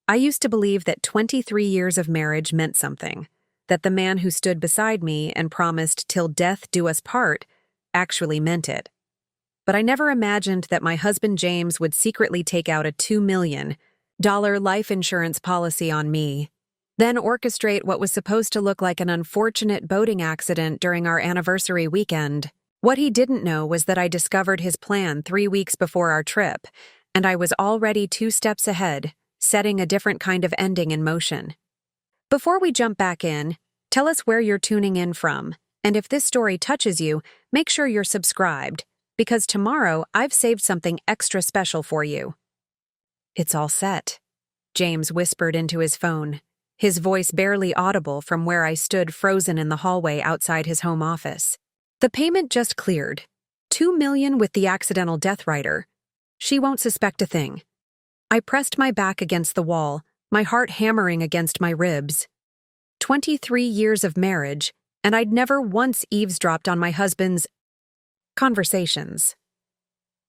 I used to believe that 23 years of marriage meant something, that the man who stood beside me and promised "till death do us part" actually meant it. But I never imagined that my husband James would secretly take out a $2 million life insurance policy on me, then orchestrate what was supposed to look like an unfortunate boating accident during our anniversary weekend. What he didn't know was that I discovered his plan 3 weeks before our trip, and I was already 2 steps ahead, setting a different kind of ending in motion. Before we jump back in, tell us where you're tuning in from, and if this story touches you, make sure you're subscribed, because tomorrow I've saved something extra special for you. It's all set, James whispered into his phone, his voice barely audible from where I stood frozen in the hallway outside his home office. The payment just cleared. $2 million with the accidental death rider. She won't suspect a thing. I pressed my back against the wall, my heart hammering against my ribs. 23 years of marriage, and I'd never once eavesdropped on my husband's conversations.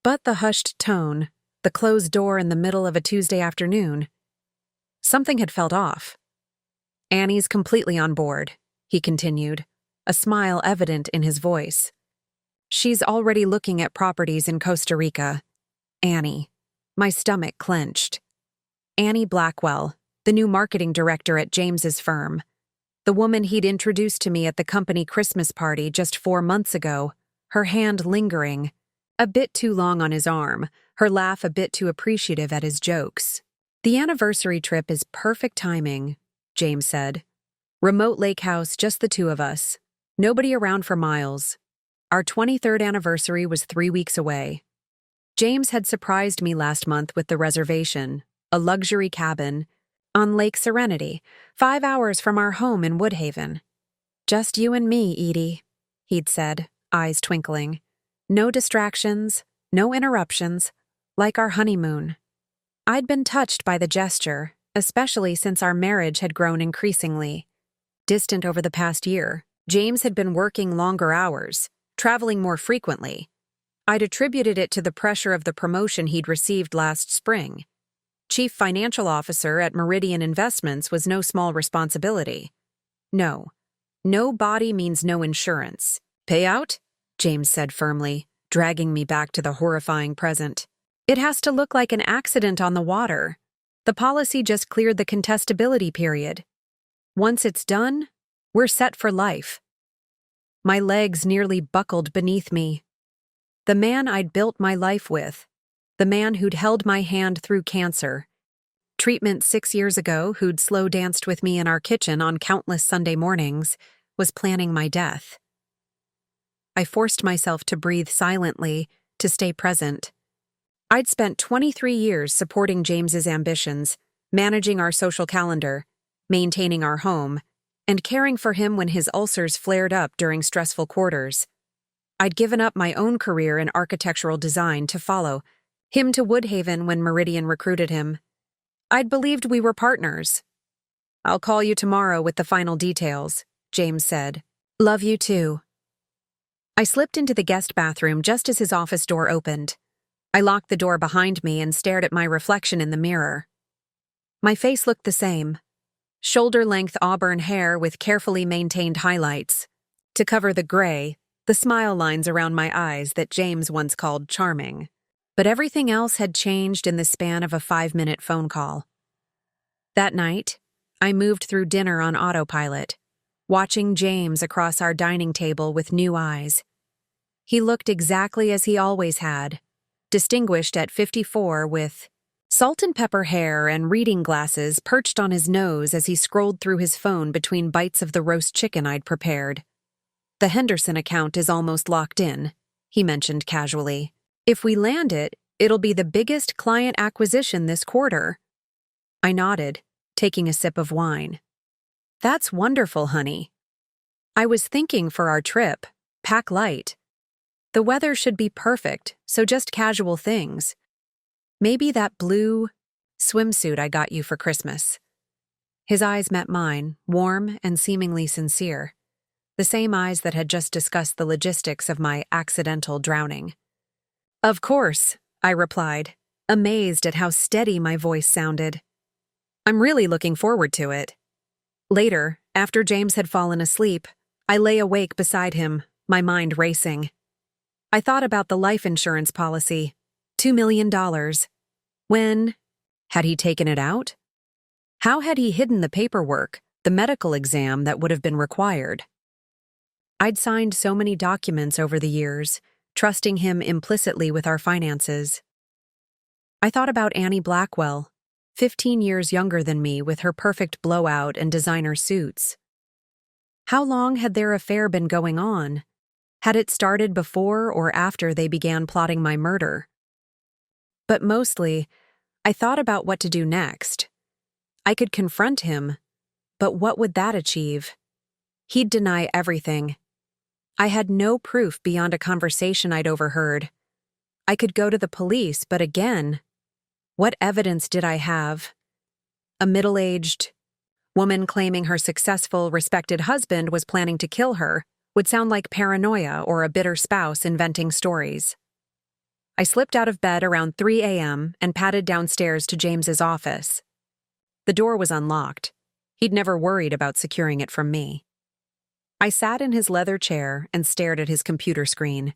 But the hushed tone, the closed door in the middle of a Tuesday afternoon, something had felt off. "Annie's completely on board," he continued, a smile evident in his voice. "She's already looking at properties in Costa Rica." Annie. My stomach clenched. Annie Blackwell, the new marketing director at James's firm. The woman he'd introduced to me at the company Christmas party just 4 months ago, her hand lingering, a bit too long on his arm, her laugh a bit too appreciative at his jokes. "The anniversary trip is perfect timing," James said. "Remote lake house, just the 2 of us. Nobody around for miles. Our 23rd anniversary was 3 weeks away. James had surprised me last month with the reservation, a luxury cabin, on Lake Serenity, 5 hours from our home in Woodhaven. Just you and me, Edie," he'd said, eyes twinkling. "No distractions, no interruptions, like our honeymoon." I'd been touched by the gesture, especially since our marriage had grown increasingly distant over the past year. James had been working longer hours, traveling more frequently. I'd attributed it to the pressure of the promotion he'd received last spring. Chief Financial Officer at Meridian Investments was no small responsibility. No body means no insurance. "Payout?" James said firmly, dragging me back to the horrifying present. "It has to look like an accident on the water. The policy just cleared the contestability period. Once it's done, we're set for life." My legs nearly buckled beneath me. The man I'd built my life with, the man who'd held my hand through cancer, treatment 6 years ago, who'd slow danced with me in our kitchen on countless Sunday mornings, was planning my death. I forced myself to breathe silently, to stay present. I'd spent 23 years supporting James's ambitions, managing our social calendar, maintaining our home, and caring for him when his ulcers flared up during stressful quarters. I'd given up my own career in architectural design to follow him to Woodhaven when Meridian recruited him. I'd believed we were partners. "I'll call you tomorrow with the final details," James said. "Love you too." I slipped into the guest bathroom just as his office door opened. I locked the door behind me and stared at my reflection in the mirror. My face looked the same. Shoulder-length auburn hair with carefully maintained highlights. To cover the gray, the smile lines around my eyes that James once called charming. But everything else had changed in the span of a 5-minute phone call. That night, I moved through dinner on autopilot, watching James across our dining table with new eyes. He looked exactly as he always had, distinguished at 54 with salt and pepper hair and reading glasses perched on his nose as he scrolled through his phone between bites of the roast chicken I'd prepared. "The Henderson account is almost locked in," he mentioned casually. "If we land it, it'll be the biggest client acquisition this quarter." I nodded, taking a sip of wine. "That's wonderful, honey. I was thinking for our trip, pack light. The weather should be perfect, so just casual things. Maybe that blue swimsuit I got you for Christmas." His eyes met mine, warm and seemingly sincere. The same eyes that had just discussed the logistics of my accidental drowning. "Of course," I replied, amazed at how steady my voice sounded. I'm really looking forward to it. Later, after James had fallen asleep, I lay awake beside him, my mind racing. I thought about the life insurance policy. $2 million. When had he taken it out? How had he hidden the paperwork, the medical exam that would have been required? I'd signed so many documents over the years, trusting him implicitly with our finances. I thought about Annie Blackwell, 15 years younger than me with her perfect blowout and designer suits. How long had their affair been going on? Had it started before or after they began plotting my murder? But mostly, I thought about what to do next. I could confront him, but what would that achieve? He'd deny everything. I had no proof beyond a conversation I'd overheard. I could go to the police, but again, what evidence did I have? A middle-aged woman claiming her successful, respected husband was planning to kill her would sound like paranoia or a bitter spouse inventing stories. I slipped out of bed around 3 a.m. and padded downstairs to James's office. The door was unlocked. He'd never worried about securing it from me. I sat in his leather chair and stared at his computer screen,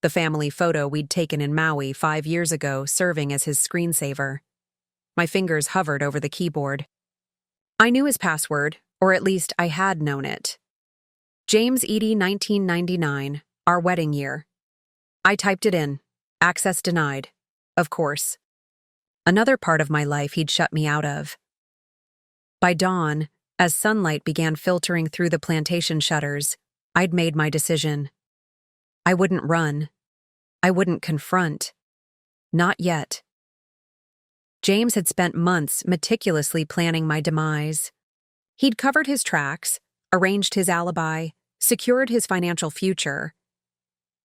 the family photo we'd taken in Maui 5 years ago serving as his screensaver. My fingers hovered over the keyboard. I knew his password, or at least I had known it. James Edie 1999, our wedding year. I typed it in. Access denied. Of course. Another part of my life he'd shut me out of. By dawn, as sunlight began filtering through the plantation shutters, I'd made my decision. I wouldn't run. I wouldn't confront. Not yet. James had spent months meticulously planning my demise. He'd covered his tracks, arranged his alibi, secured his financial future.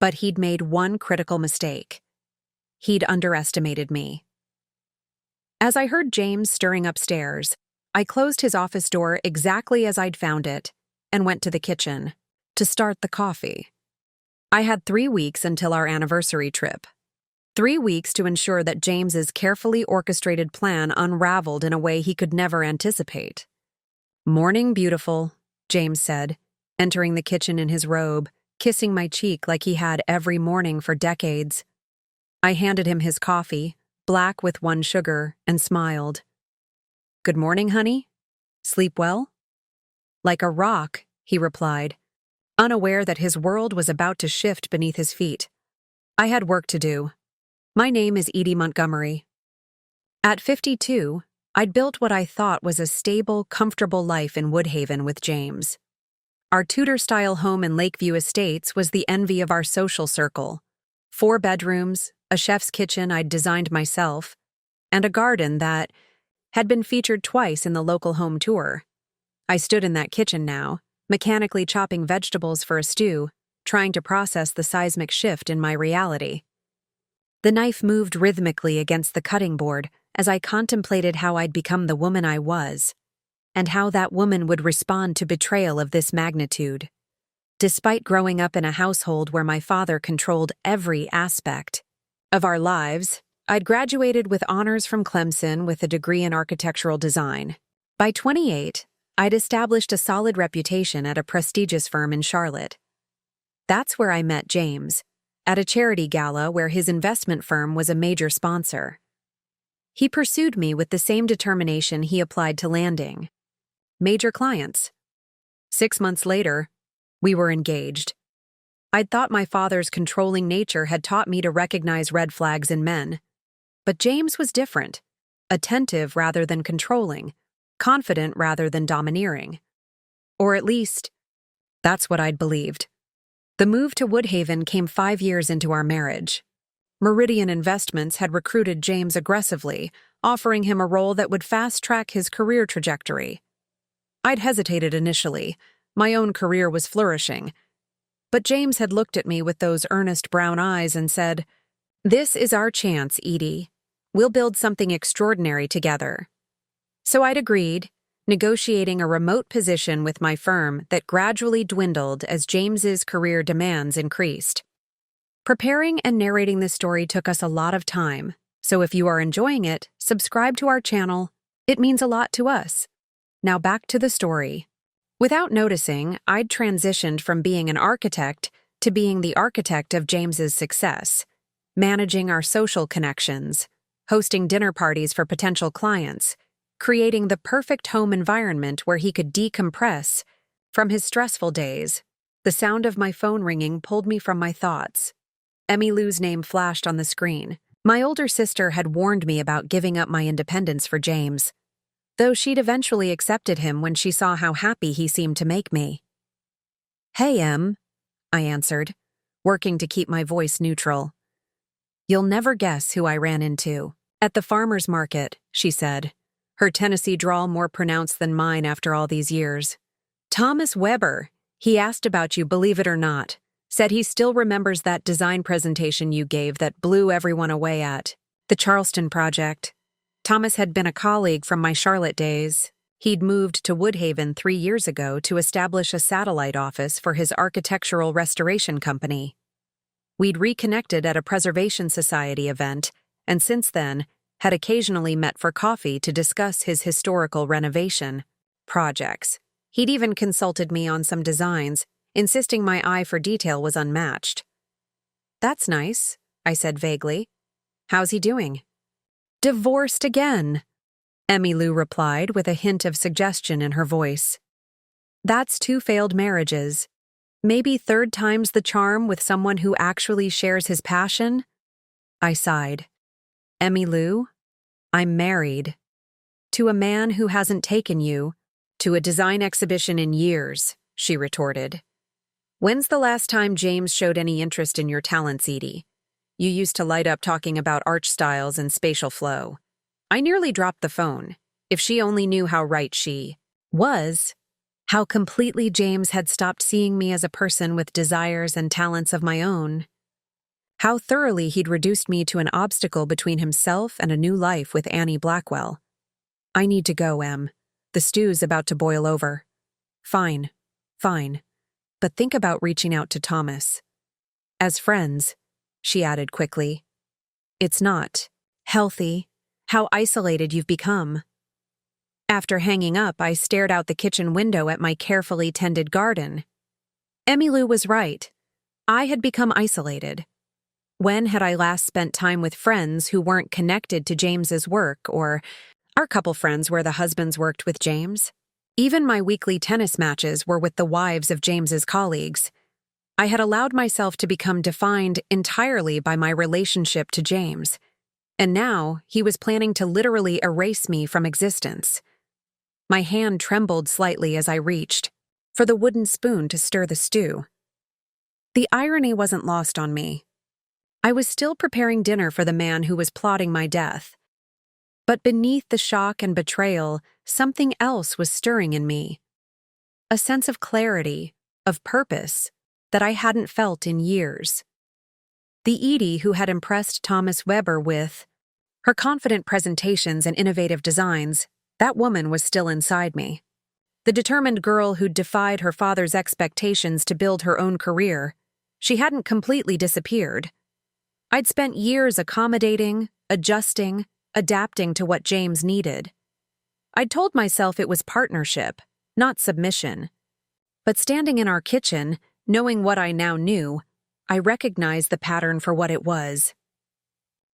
But he'd made one critical mistake. He'd underestimated me. As I heard James stirring upstairs, I closed his office door exactly as I'd found it and went to the kitchen to start the coffee. I had 3 weeks until our anniversary trip. 3 weeks to ensure that James's carefully orchestrated plan unraveled in a way he could never anticipate. "Morning, beautiful," James said, entering the kitchen in his robe, kissing my cheek like he had every morning for decades. I handed him his coffee, black with 1 sugar, and smiled. "Good morning, honey. Sleep well?" "Like a rock," he replied, unaware that his world was about to shift beneath his feet. I had work to do. My name is Edie Montgomery. At 52, I'd built what I thought was a stable, comfortable life in Woodhaven with James. Our Tudor-style home in Lakeview Estates was the envy of our social circle. 4 bedrooms, a chef's kitchen I'd designed myself, and a garden that had been featured twice in the local home tour. I stood in that kitchen now, mechanically chopping vegetables for a stew, trying to process the seismic shift in my reality. The knife moved rhythmically against the cutting board as I contemplated how I'd become the woman I was, and how that woman would respond to betrayal of this magnitude. Despite growing up in a household where my father controlled every aspect of our lives, I'd graduated with honors from Clemson with a degree in architectural design. By 28, I'd established a solid reputation at a prestigious firm in Charlotte. That's where I met James, at a charity gala where his investment firm was a major sponsor. He pursued me with the same determination he applied to landing major clients. 6 months later, we were engaged. I'd thought my father's controlling nature had taught me to recognize red flags in men. But James was different, attentive rather than controlling, confident rather than domineering. Or at least, that's what I'd believed. The move to Woodhaven came 5 years into our marriage. Meridian Investments had recruited James aggressively, offering him a role that would fast-track his career trajectory. I'd hesitated initially. My own career was flourishing. But James had looked at me with those earnest brown eyes and said, "This is our chance, Edie. We'll build something extraordinary together." So I'd agreed, negotiating a remote position with my firm that gradually dwindled as James's career demands increased. Preparing and narrating this story took us a lot of time, so if you are enjoying it, subscribe to our channel, It means a lot to us. Now back to the story. Without noticing, I'd transitioned from being an architect to being the architect of James's success, managing our social connections, hosting dinner parties for potential clients, creating the perfect home environment where he could decompress from his stressful days. The sound of my phone ringing pulled me from my thoughts. Emmylou's name flashed on the screen. My older sister had warned me about giving up my independence for James, though she'd eventually accepted him when she saw how happy he seemed to make me. "Hey, Em," I answered, working to keep my voice neutral. "You'll never guess who I ran into." "At the farmer's market," she said, her Tennessee drawl more pronounced than mine after all these years. "Thomas Weber. He asked about you, believe it or not. Said he still remembers that design presentation you gave that blew everyone away at the Charleston project. Thomas had been a colleague from my Charlotte days. He'd moved to Woodhaven 3 years ago to establish a satellite office for his architectural restoration company. We'd reconnected at a Preservation Society event, and since then, had occasionally met for coffee to discuss his historical renovation projects. He'd even consulted me on some designs, insisting my eye for detail was unmatched." "That's nice," I said vaguely. "How's he doing?" "Divorced again," Emmylou replied with a hint of suggestion in her voice. "That's 2 failed marriages. Maybe 3rd time's the charm with someone who actually shares his passion?" I sighed. "Emmylou, I'm married. To a man who hasn't taken you to a design exhibition in years," she retorted. "When's the last time James showed any interest in your talents, Edie? You used to light up talking about arch styles and spatial flow." I nearly dropped the phone. If she only knew how right she was, how completely James had stopped seeing me as a person with desires and talents of my own, how thoroughly he'd reduced me to an obstacle between himself and a new life with Annie Blackwell. "I need to go, Em. The stew's about to boil over." Fine. But think about reaching out to Thomas. As friends," she added quickly. "It's not healthy how isolated you've become." After hanging up, I stared out the kitchen window at my carefully tended garden. Emmylou was right. I had become isolated. When had I last spent time with friends who weren't connected to James's work, or our couple friends where the husbands worked with James? Even my weekly tennis matches were with the wives of James's colleagues. I had allowed myself to become defined entirely by my relationship to James, and now he was planning to literally erase me from existence. My hand trembled slightly as I reached for the wooden spoon to stir the stew. The irony wasn't lost on me. I was still preparing dinner for the man who was plotting my death. But beneath the shock and betrayal, something else was stirring in me. A sense of clarity, of purpose, that I hadn't felt in years. The Edie who had impressed Thomas Weber with her confident presentations and innovative designs, that woman was still inside me. The determined girl who'd defied her father's expectations to build her own career, she hadn't completely disappeared. I'd spent years accommodating, adjusting, adapting to what James needed. I'd told myself it was partnership, not submission. But standing in our kitchen, knowing what I now knew, I recognized the pattern for what it was.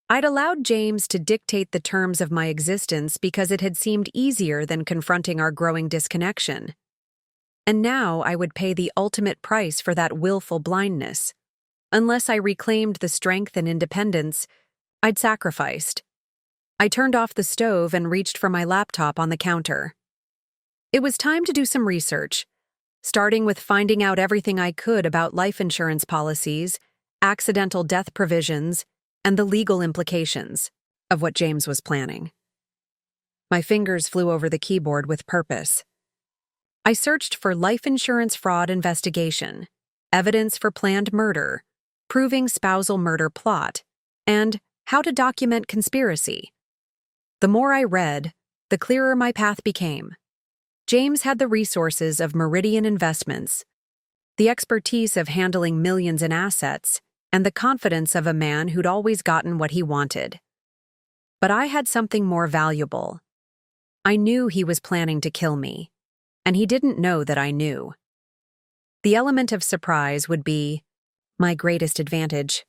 I'd allowed James to dictate the terms of my existence because it had seemed easier than confronting our growing disconnection. And now I would pay the ultimate price for that willful blindness. Unless I reclaimed the strength and independence I'd sacrificed. I turned off the stove and reached for my laptop on the counter. It was time to do some research, starting with finding out everything I could about life insurance policies, accidental death provisions, and the legal implications of what James was planning. My fingers flew over the keyboard with purpose. I searched for life insurance fraud investigation, evidence for planned murder, proving spousal murder plot, and how to document conspiracy. The more I read, the clearer my path became. James had the resources of Meridian Investments, the expertise of handling millions in assets, and the confidence of a man who'd always gotten what he wanted. But I had something more valuable. I knew he was planning to kill me, and he didn't know that I knew. The element of surprise would be my greatest advantage.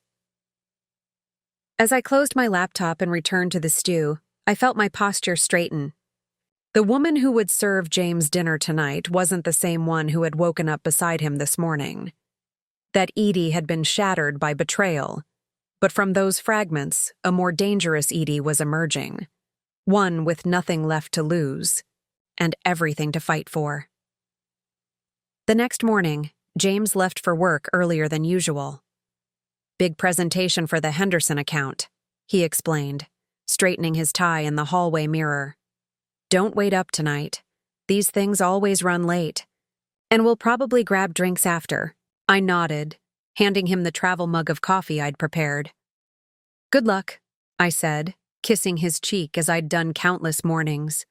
As I closed my laptop and returned to the stew, I felt my posture straighten. The woman who would serve James dinner tonight wasn't the same one who had woken up beside him this morning. That Edie had been shattered by betrayal, but from those fragments, a more dangerous Edie was emerging. One with nothing left to lose, and everything to fight for. The next morning, James left for work earlier than usual. "Big presentation for the Henderson account," he explained, straightening his tie in the hallway mirror. "Don't wait up tonight. These things always run late. And we'll probably grab drinks after." I nodded, handing him the travel mug of coffee I'd prepared. "Good luck," I said, kissing his cheek as I'd done countless mornings.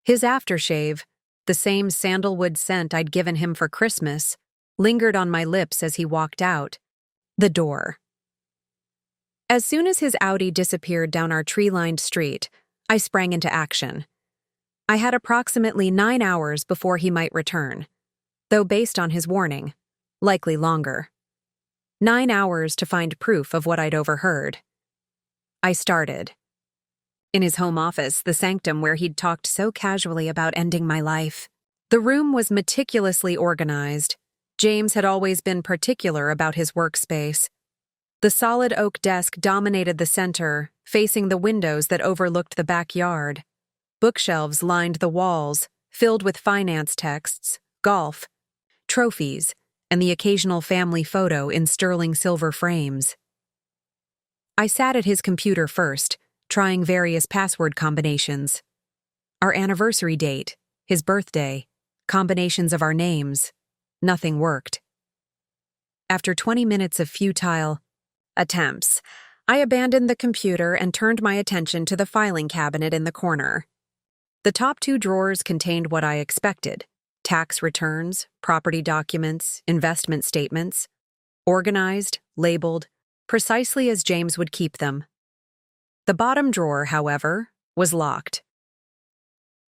His aftershave, the same sandalwood scent I'd given him for Christmas, lingered on my lips as he walked out the door. As soon as his Audi disappeared down our tree-lined street, I sprang into action. I had approximately 9 hours before he might return, though based on his warning, likely longer. 9 hours to find proof of what I'd overheard. I started. In his home office, the sanctum where he'd talked so casually about ending my life. The room was meticulously organized. James had always been particular about his workspace. The solid oak desk dominated the center, facing the windows that overlooked the backyard. Bookshelves lined the walls, filled with finance texts, golf, trophies, and the occasional family photo in sterling silver frames. I sat at his computer first, trying various password combinations. Our anniversary date, his birthday, combinations of our names. Nothing worked. After 20 minutes of futile attempts, I abandoned the computer and turned my attention to the filing cabinet in the corner. The top 2 drawers contained what I expected: tax returns, property documents, investment statements, organized, labeled, precisely as James would keep them. The bottom drawer, however, was locked.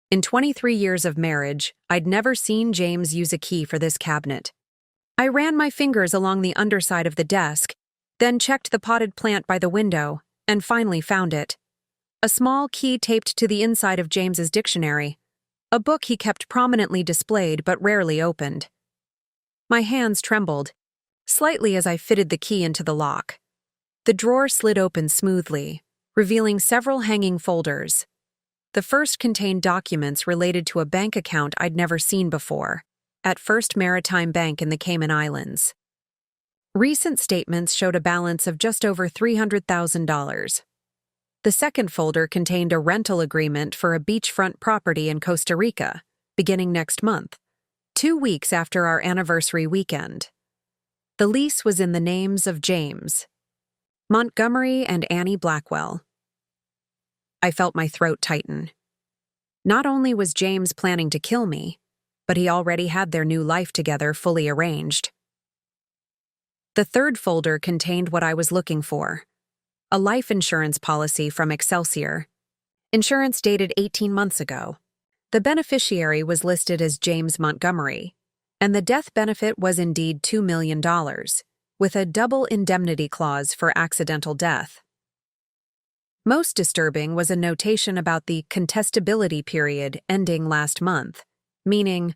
In 23 years of marriage, I'd never seen James use a key for this cabinet. I ran my fingers along the underside of the desk, then checked the potted plant by the window, and finally found it. A small key taped to the inside of James's dictionary, a book he kept prominently displayed but rarely opened. My hands trembled, slightly as I fitted the key into the lock. The drawer slid open smoothly, revealing several hanging folders. The first contained documents related to a bank account I'd never seen before, at First Maritime Bank in the Cayman Islands. Recent statements showed a balance of just over $300,000. The second folder contained a rental agreement for a beachfront property in Costa Rica, beginning next month, 2 weeks after our anniversary weekend. The lease was in the names of James, Montgomery, and Annie Blackwell. I felt my throat tighten. Not only was James planning to kill me, but he already had their new life together fully arranged. The third folder contained what I was looking for: a life insurance policy from Excelsior. Insurance dated 18 months ago. The beneficiary was listed as James Montgomery, and the death benefit was indeed $2 million, with a double indemnity clause for accidental death. Most disturbing was a notation about the contestability period ending last month, meaning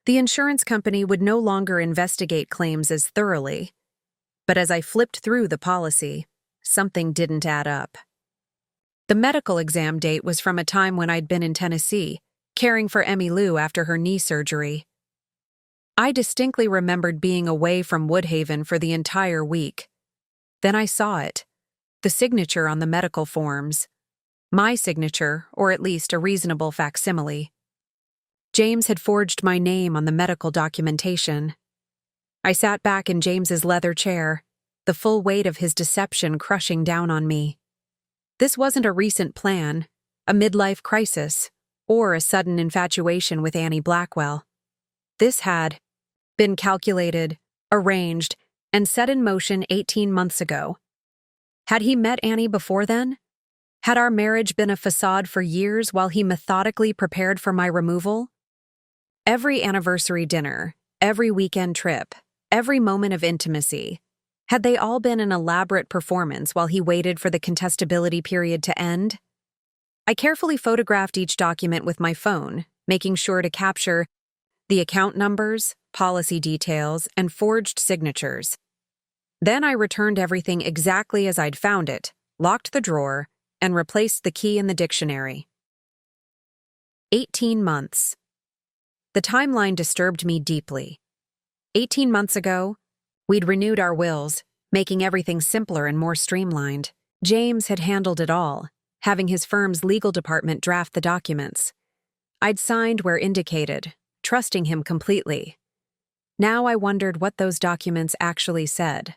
the insurance company would no longer investigate claims as thoroughly. But as I flipped through the policy, something didn't add up. The medical exam date was from a time when I'd been in Tennessee, caring for Emmy Lou after her knee surgery. I distinctly remembered being away from Woodhaven for the entire week. Then I saw it, the signature on the medical forms. My signature, or at least a reasonable facsimile. James had forged my name on the medical documentation. I sat back in James's leather chair, the full weight of his deception crushing down on me. This wasn't a recent plan, a midlife crisis, or a sudden infatuation with Annie Blackwell. This had been calculated, arranged, and set in motion 18 months ago. Had he met Annie before then? Had our marriage been a facade for years while he methodically prepared for my removal? Every anniversary dinner, every weekend trip, every moment of intimacy, had they all been an elaborate performance while he waited for the contestability period to end? I carefully photographed each document with my phone, making sure to capture the account numbers, policy details, and forged signatures. Then I returned everything exactly as I'd found it, locked the drawer, and replaced the key in the dictionary. 18 months. The timeline disturbed me deeply. 18 months ago, we'd renewed our wills, making everything simpler and more streamlined. James had handled it all, having his firm's legal department draft the documents. I'd signed where indicated, trusting him completely. Now I wondered what those documents actually said.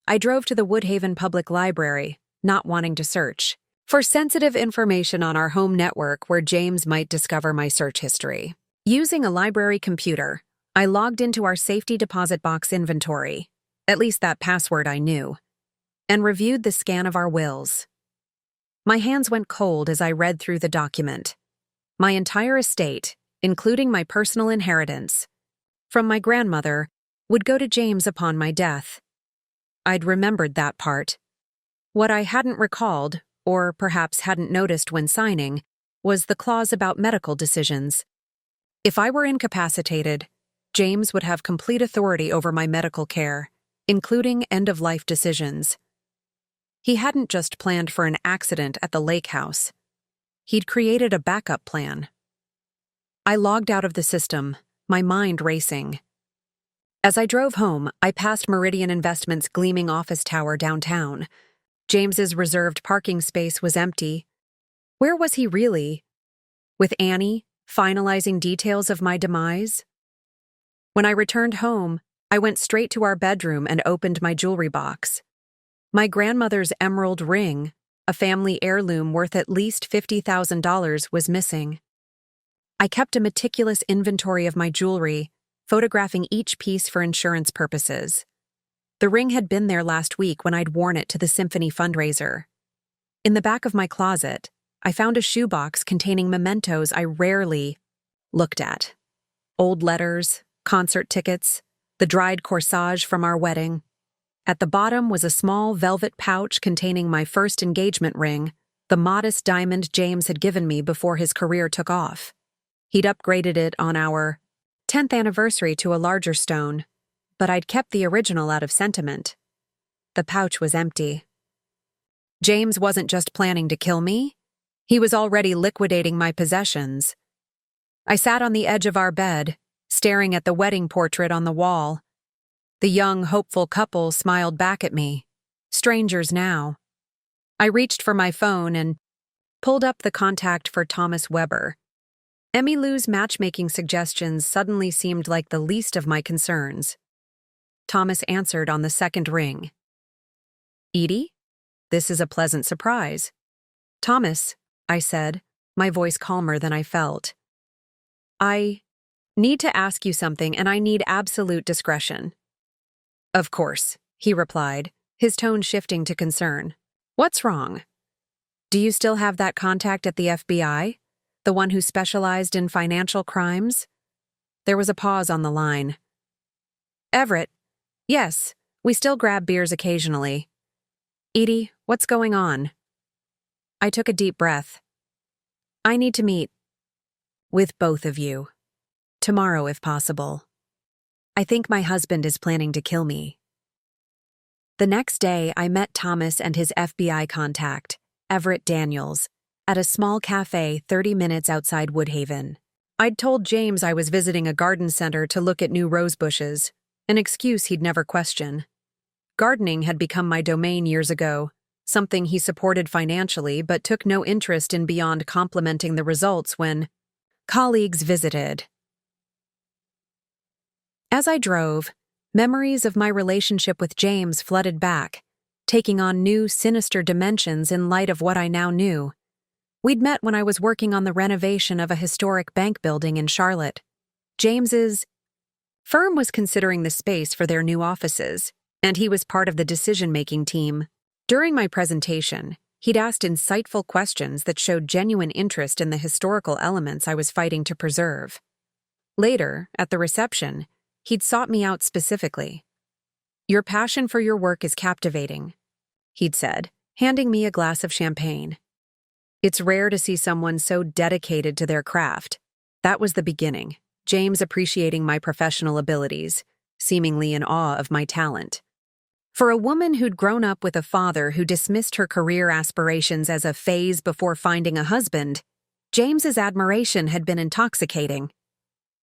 I drove to the Woodhaven Public Library, not wanting to search for sensitive information on our home network where James might discover my search history. Using a library computer, I logged into our safety deposit box inventory, at least that password I knew, and reviewed the scan of our wills. My hands went cold as I read through the document. My entire estate, including my personal inheritance, from my grandmother, would go to James upon my death. I'd remembered that part. What I hadn't recalled, or perhaps hadn't noticed when signing, was the clause about medical decisions. If I were incapacitated, James would have complete authority over my medical care, including end-of-life decisions. He hadn't just planned for an accident at the lake house. He'd created a backup plan. I logged out of the system, my mind racing. As I drove home, I passed Meridian Investments' gleaming office tower downtown. James's reserved parking space was empty. Where was he really? With Annie, finalizing details of my demise? When I returned home, I went straight to our bedroom and opened my jewelry box. My grandmother's emerald ring, a family heirloom worth at least $50,000, was missing. I kept a meticulous inventory of my jewelry, photographing each piece for insurance purposes. The ring had been there last week when I'd worn it to the symphony fundraiser. In the back of my closet, I found a shoebox containing mementos I rarely looked at. Old letters, concert tickets, the dried corsage from our wedding. At the bottom was a small velvet pouch containing my first engagement ring, the modest diamond James had given me before his career took off. He'd upgraded it on our 10th anniversary to a larger stone, but I'd kept the original out of sentiment. The pouch was empty. James wasn't just planning to kill me. He was already liquidating my possessions. I sat on the edge of our bed, staring at the wedding portrait on the wall. The young, hopeful couple smiled back at me. Strangers now. I reached for my phone and pulled up the contact for Thomas Weber. Emmylou's matchmaking suggestions suddenly seemed like the least of my concerns. Thomas answered on the second ring. "Edie? This is a pleasant surprise." "Thomas," I said, my voice calmer than I felt. "I need to ask you something, and I need absolute discretion." "Of course," he replied, his tone shifting to concern. "What's wrong? Do you still have that contact at the FBI? The one who specialized in financial crimes?" There was a pause on the line. "Everett, yes, we still grab beers occasionally." "Edie, what's going on?" I took a deep breath. "I need to meet with both of you. Tomorrow, if possible. I think my husband is planning to kill me." The next day, I met Thomas and his FBI contact, Everett Daniels, at a small cafe 30 minutes outside Woodhaven. I'd told James I was visiting a garden center to look at new rose bushes, an excuse he'd never question. Gardening had become my domain years ago, something he supported financially but took no interest in beyond complimenting the results when colleagues visited. As I drove, memories of my relationship with James flooded back, taking on new, sinister dimensions in light of what I now knew. We'd met when I was working on the renovation of a historic bank building in Charlotte. James's firm was considering the space for their new offices, and he was part of the decision-making team. During my presentation, He'd asked insightful questions that showed genuine interest in the historical elements I was fighting to preserve. Later, at the reception, he'd sought me out specifically. "Your passion for your work is captivating," he'd said, handing me a glass of champagne. "It's rare to see someone so dedicated to their craft." That was the beginning, James appreciating my professional abilities, seemingly in awe of my talent. For a woman who'd grown up with a father who dismissed her career aspirations as a phase before finding a husband, James's admiration had been intoxicating.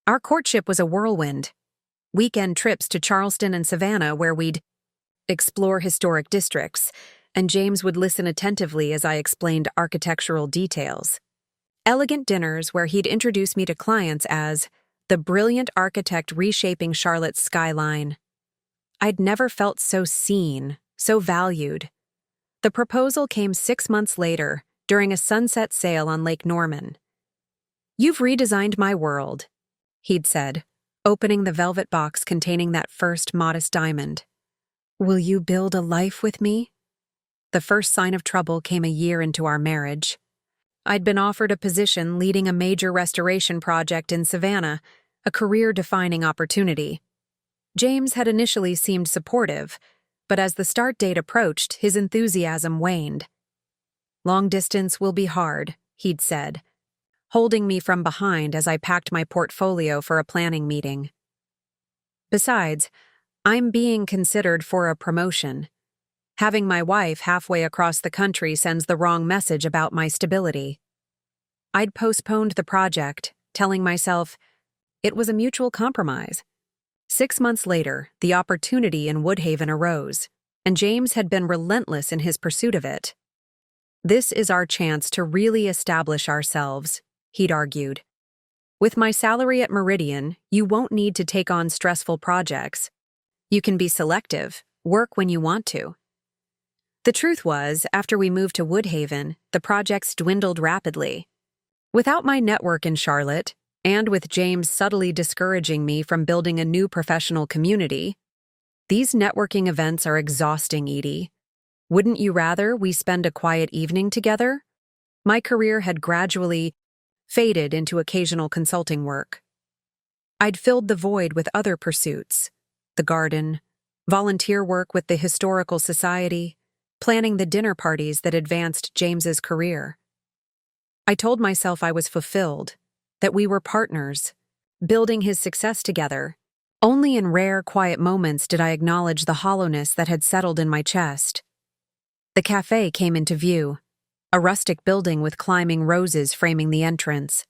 Our courtship was a whirlwind. Weekend trips to Charleston and Savannah where we'd explore historic districts, and James would listen attentively as I explained architectural details. Elegant dinners where he'd introduce me to clients as the brilliant architect reshaping Charlotte's skyline. I'd never felt so seen, so valued. The proposal came 6 months later, during a sunset sail on Lake Norman. "You've redesigned my world," he'd said, opening the velvet box containing that first modest diamond. "Will you build a life with me?" The first sign of trouble came a year into our marriage. I'd been offered a position leading a major restoration project in Savannah, a career-defining opportunity. James had initially seemed supportive, but as the start date approached, his enthusiasm waned. "Long distance will be hard," he'd said, holding me from behind as I packed my portfolio for a planning meeting. "Besides, I'm being considered for a promotion. Having my wife halfway across the country sends the wrong message about my stability." I'd postponed the project, telling myself it was a mutual compromise. 6 months later, the opportunity in Woodhaven arose, and James had been relentless in his pursuit of it. "This is our chance to really establish ourselves," he'd argued. "With my salary at Meridian, you won't need to take on stressful projects. You can be selective, work when you want to." The truth was, after we moved to Woodhaven, the projects dwindled rapidly. Without my network in Charlotte, and with James subtly discouraging me from building a new professional community, "These networking events are exhausting, Edie. Wouldn't you rather we spend a quiet evening together?" My career had gradually faded into occasional consulting work. I'd filled the void with other pursuits: the garden, volunteer work with the Historical Society, planning the dinner parties that advanced James's career. I told myself I was fulfilled, that we were partners, building his success together. Only in rare, quiet moments did I acknowledge the hollowness that had settled in my chest. The cafe came into view, a rustic building with climbing roses framing the entrance.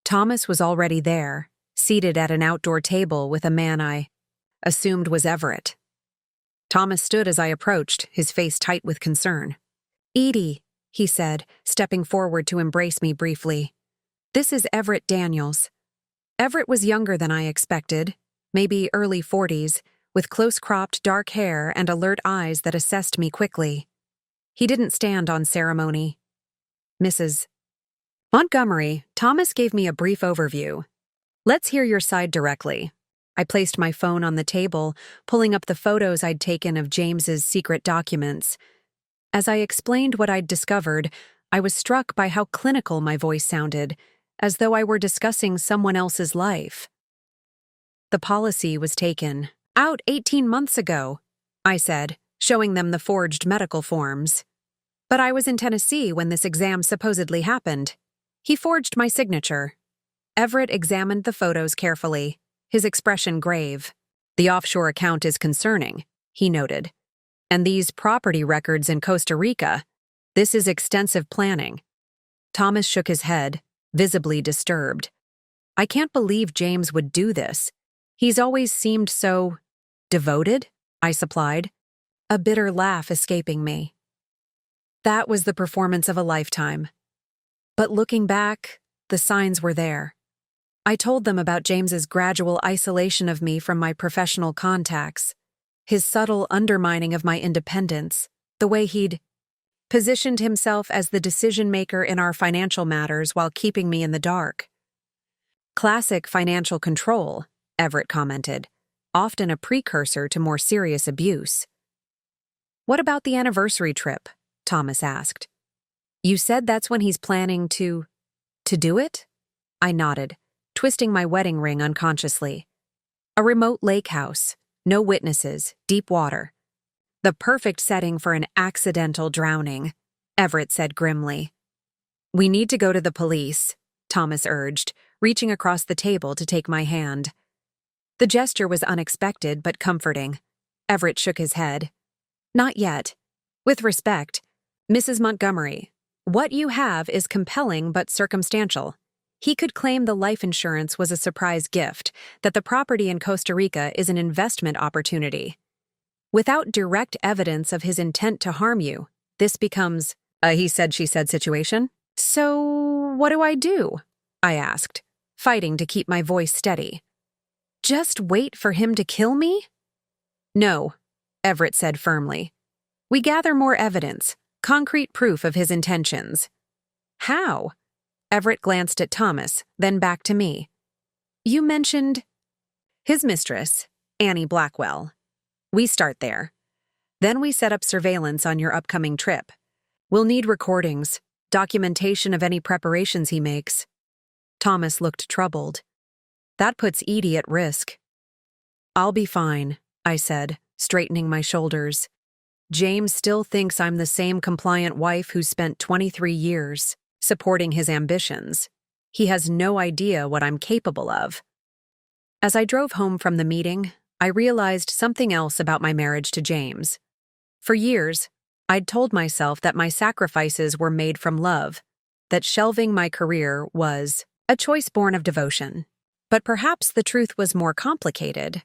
Thomas was already there, seated at an outdoor table with a man I assumed was Everett. Thomas stood as I approached, his face tight with concern. "Edie," he said, stepping forward to embrace me briefly. "This is Everett Daniels." Everett was younger than I expected, maybe early 40s, with close-cropped dark hair and alert eyes that assessed me quickly. He didn't stand on ceremony. "Mrs. Montgomery," Thomas gave me a brief overview. "Let's hear your side directly." I placed my phone on the table, pulling up the photos I'd taken of James's secret documents. As I explained what I'd discovered, I was struck by how clinical my voice sounded, as though I were discussing someone else's life. "The policy was taken out 18 months ago," I said, showing them the forged medical forms. "But I was in Tennessee when this exam supposedly happened." He forged my signature. Everett examined the photos carefully, his expression grave. "The offshore account is concerning," he noted. "And these property records in Costa Rica, this is extensive planning." Thomas shook his head, visibly disturbed. "I can't believe James would do this. He's always seemed so devoted," I supplied, a bitter laugh escaping me. That was the performance of a lifetime. But looking back, the signs were there. I told them about James's gradual isolation of me from my professional contacts, his subtle undermining of my independence, the way he'd positioned himself as the decision-maker in our financial matters while keeping me in the dark. "Classic financial control," Everett commented, "often a precursor to more serious abuse." "What about the anniversary trip?" Thomas asked. You said that's when he's planning to do it? I nodded, twisting my wedding ring unconsciously. A remote lake house, no witnesses, deep water. The perfect setting for an accidental drowning, Everett said grimly. We need to go to the police, Thomas urged, reaching across the table to take my hand. The gesture was unexpected but comforting. Everett shook his head. Not yet. With respect, Mrs. Montgomery, what you have is compelling but circumstantial. He could claim the life insurance was a surprise gift, that the property in Costa Rica is an investment opportunity. Without direct evidence of his intent to harm you, this becomes a he said, she said situation. So, what do I do? I asked, fighting to keep my voice steady. Just wait for him to kill me? No, Everett said firmly. We gather more evidence, concrete proof of his intentions. How? Everett glanced at Thomas, then back to me. You mentioned his mistress, Annie Blackwell. We start there. Then we set up surveillance on your upcoming trip. We'll need recordings, documentation of any preparations he makes. Thomas looked troubled. That puts Edie at risk. I'll be fine, I said, straightening my shoulders. James still thinks I'm the same compliant wife who spent 23 years supporting his ambitions. He has no idea what I'm capable of. As I drove home from the meeting, I realized something else about my marriage to James. For years, I'd told myself that my sacrifices were made from love, that shelving my career was a choice born of devotion. But perhaps the truth was more complicated.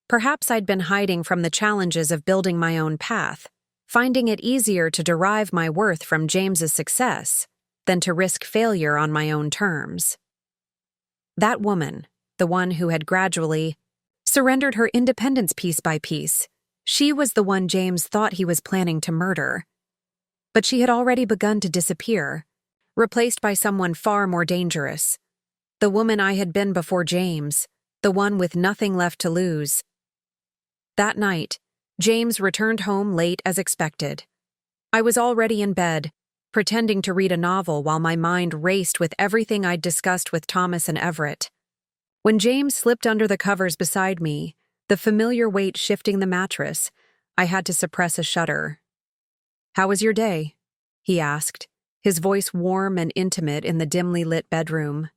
Perhaps I'd been hiding from the challenges of building my own path, finding it easier to derive my worth from James's success than to risk failure on my own terms. That woman, the one who had gradually surrendered her independence piece by piece, she was the one James thought he was planning to murder. But she had already begun to disappear, replaced by someone far more dangerous. The woman I had been before James, the one with nothing left to lose. That night, James returned home late as expected. I was already in bed, pretending to read a novel while my mind raced with everything I'd discussed with Thomas and Everett. When James slipped under the covers beside me, the familiar weight shifting the mattress, I had to suppress a shudder. How was your day? He asked, his voice warm and intimate in the dimly lit bedroom.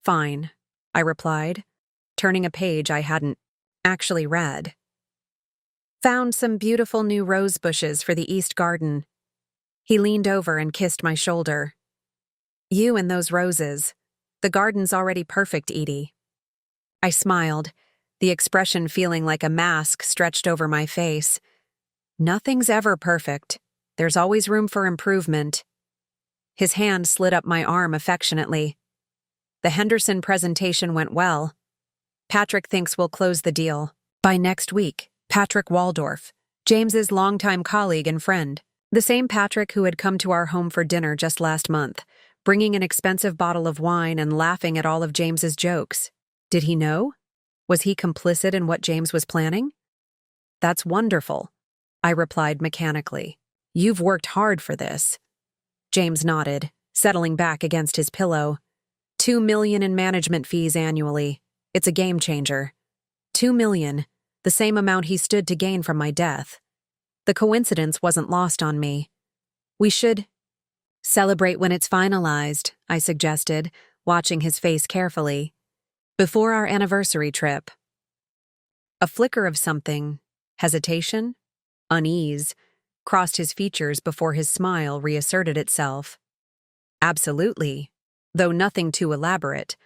Fine, I replied, turning a page I hadn't actually read. Found some beautiful new rose bushes for the East Garden. He leaned over and kissed my shoulder. You and those roses. The garden's already perfect, Edie. I smiled, the expression feeling like a mask stretched over my face. Nothing's ever perfect. There's always room for improvement. His hand slid up my arm affectionately. The Henderson presentation went well. Patrick thinks we'll close the deal by next week. Patrick Waldorf, James's longtime colleague and friend. The same Patrick who had come to our home for dinner just last month, bringing an expensive bottle of wine and laughing at all of James's jokes. Did he know? Was he complicit in what James was planning? That's wonderful, I replied mechanically. You've worked hard for this. James nodded, settling back against his pillow. $2 million in management fees annually. It's a game changer. $2 million, the same amount he stood to gain from my death. The coincidence wasn't lost on me. We should celebrate when it's finalized, I suggested, watching his face carefully. Before our anniversary trip. A flicker of something, hesitation, unease, crossed his features before his smile reasserted itself. Absolutely, though nothing too elaborate.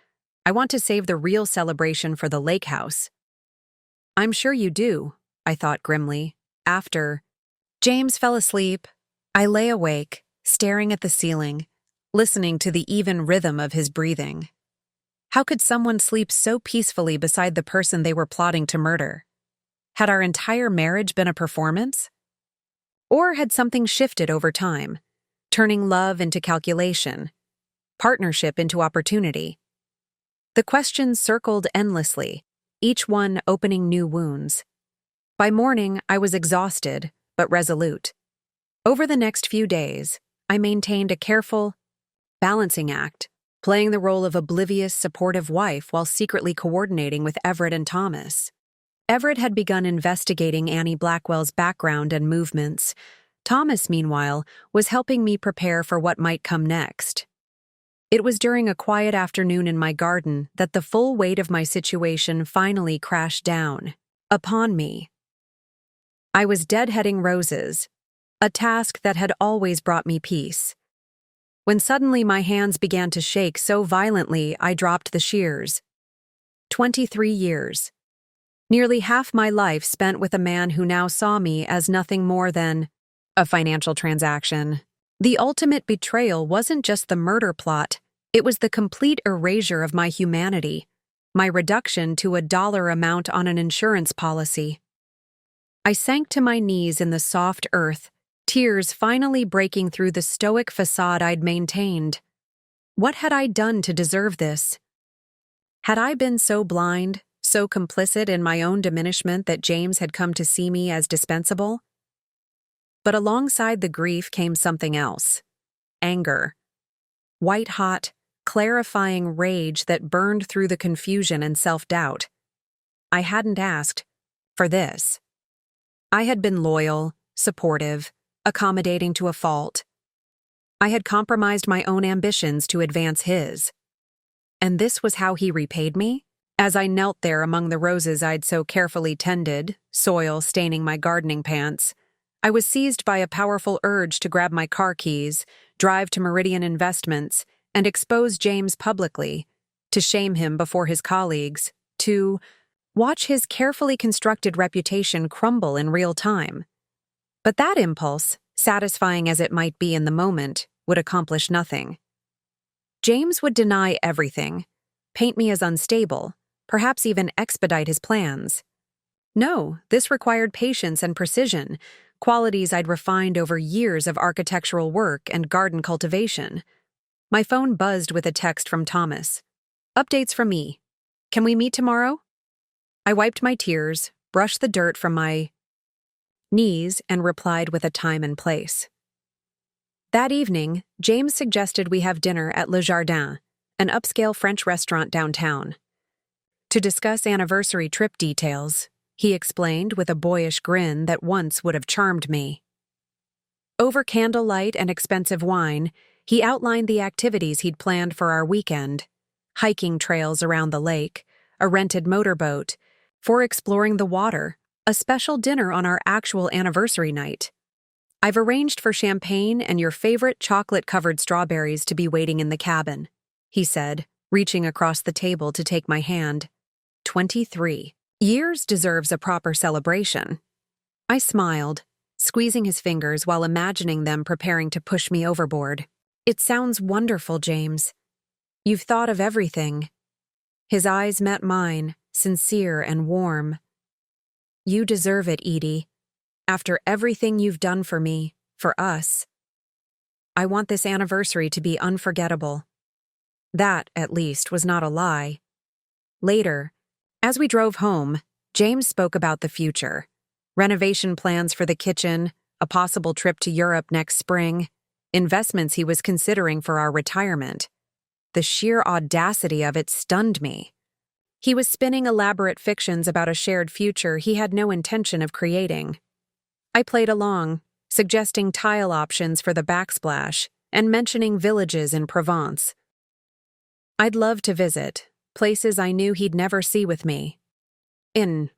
I want to save the real celebration for the lake house. I'm sure you do, I thought grimly. After James fell asleep, I lay awake, staring at the ceiling, listening to the even rhythm of his breathing. How could someone sleep so peacefully beside the person they were plotting to murder? Had our entire marriage been a performance? Or had something shifted over time, turning love into calculation, partnership into opportunity? The questions circled endlessly, each one opening new wounds. By morning, I was exhausted, but resolute. Over the next few days, I maintained a careful, balancing act, playing the role of oblivious, supportive wife while secretly coordinating with Everett and Thomas. Everett had begun investigating Annie Blackwell's background and movements. Thomas, meanwhile, was helping me prepare for what might come next. It was during a quiet afternoon in my garden that the full weight of my situation finally crashed down upon me. I was deadheading roses, a task that had always brought me peace, when suddenly my hands began to shake so violently I dropped the shears. 23 years. Nearly half my life spent with a man who now saw me as nothing more than a financial transaction. The ultimate betrayal wasn't just the murder plot, it was the complete erasure of my humanity, my reduction to a dollar amount on an insurance policy. I sank to my knees in the soft earth, tears finally breaking through the stoic facade I'd maintained. What had I done to deserve this? Had I been so blind, so complicit in my own diminishment that James had come to see me as dispensable? But alongside the grief came something else. Anger. White-hot, clarifying rage that burned through the confusion and self-doubt. I hadn't asked for this. I had been loyal, supportive, accommodating to a fault. I had compromised my own ambitions to advance his. And this was how he repaid me? As I knelt there among the roses I'd so carefully tended, soil staining my gardening pants, I was seized by a powerful urge to grab my car keys, drive to Meridian Investments, and expose James publicly, to shame him before his colleagues, to watch his carefully constructed reputation crumble in real time. But that impulse, satisfying as it might be in the moment, would accomplish nothing. James would deny everything, paint me as unstable, perhaps even expedite his plans. No, this required patience and precision, qualities I'd refined over years of architectural work and garden cultivation. My phone buzzed with a text from Thomas. "Updates from me. Can we meet tomorrow?" I wiped my tears, brushed the dirt from my knees, and replied with a time and place. That evening, James suggested we have dinner at Le Jardin, an upscale French restaurant downtown. To discuss anniversary trip details, he explained with a boyish grin that once would have charmed me. Over candlelight and expensive wine, he outlined the activities he'd planned for our weekend: hiking trails around the lake, a rented motorboat, for exploring the water, a special dinner on our actual anniversary night. "I've arranged for champagne and your favorite chocolate-covered strawberries to be waiting in the cabin," he said, reaching across the table to take my hand. 23 years deserves a proper celebration. I smiled, squeezing his fingers while imagining them preparing to push me overboard. "It sounds wonderful, James. You've thought of everything." His eyes met mine, sincere and warm. "You deserve it, Edie. After everything you've done for me, for us. I want this anniversary to be unforgettable." That, at least, was not a lie. Later, as we drove home, James spoke about the future. Renovation plans for the kitchen, a possible trip to Europe next spring, investments he was considering for our retirement. The sheer audacity of it stunned me. He was spinning elaborate fictions about a shared future he had no intention of creating. I played along, suggesting tile options for the backsplash and mentioning villages in Provence. I'd love to visit, places I knew he'd never see with me. In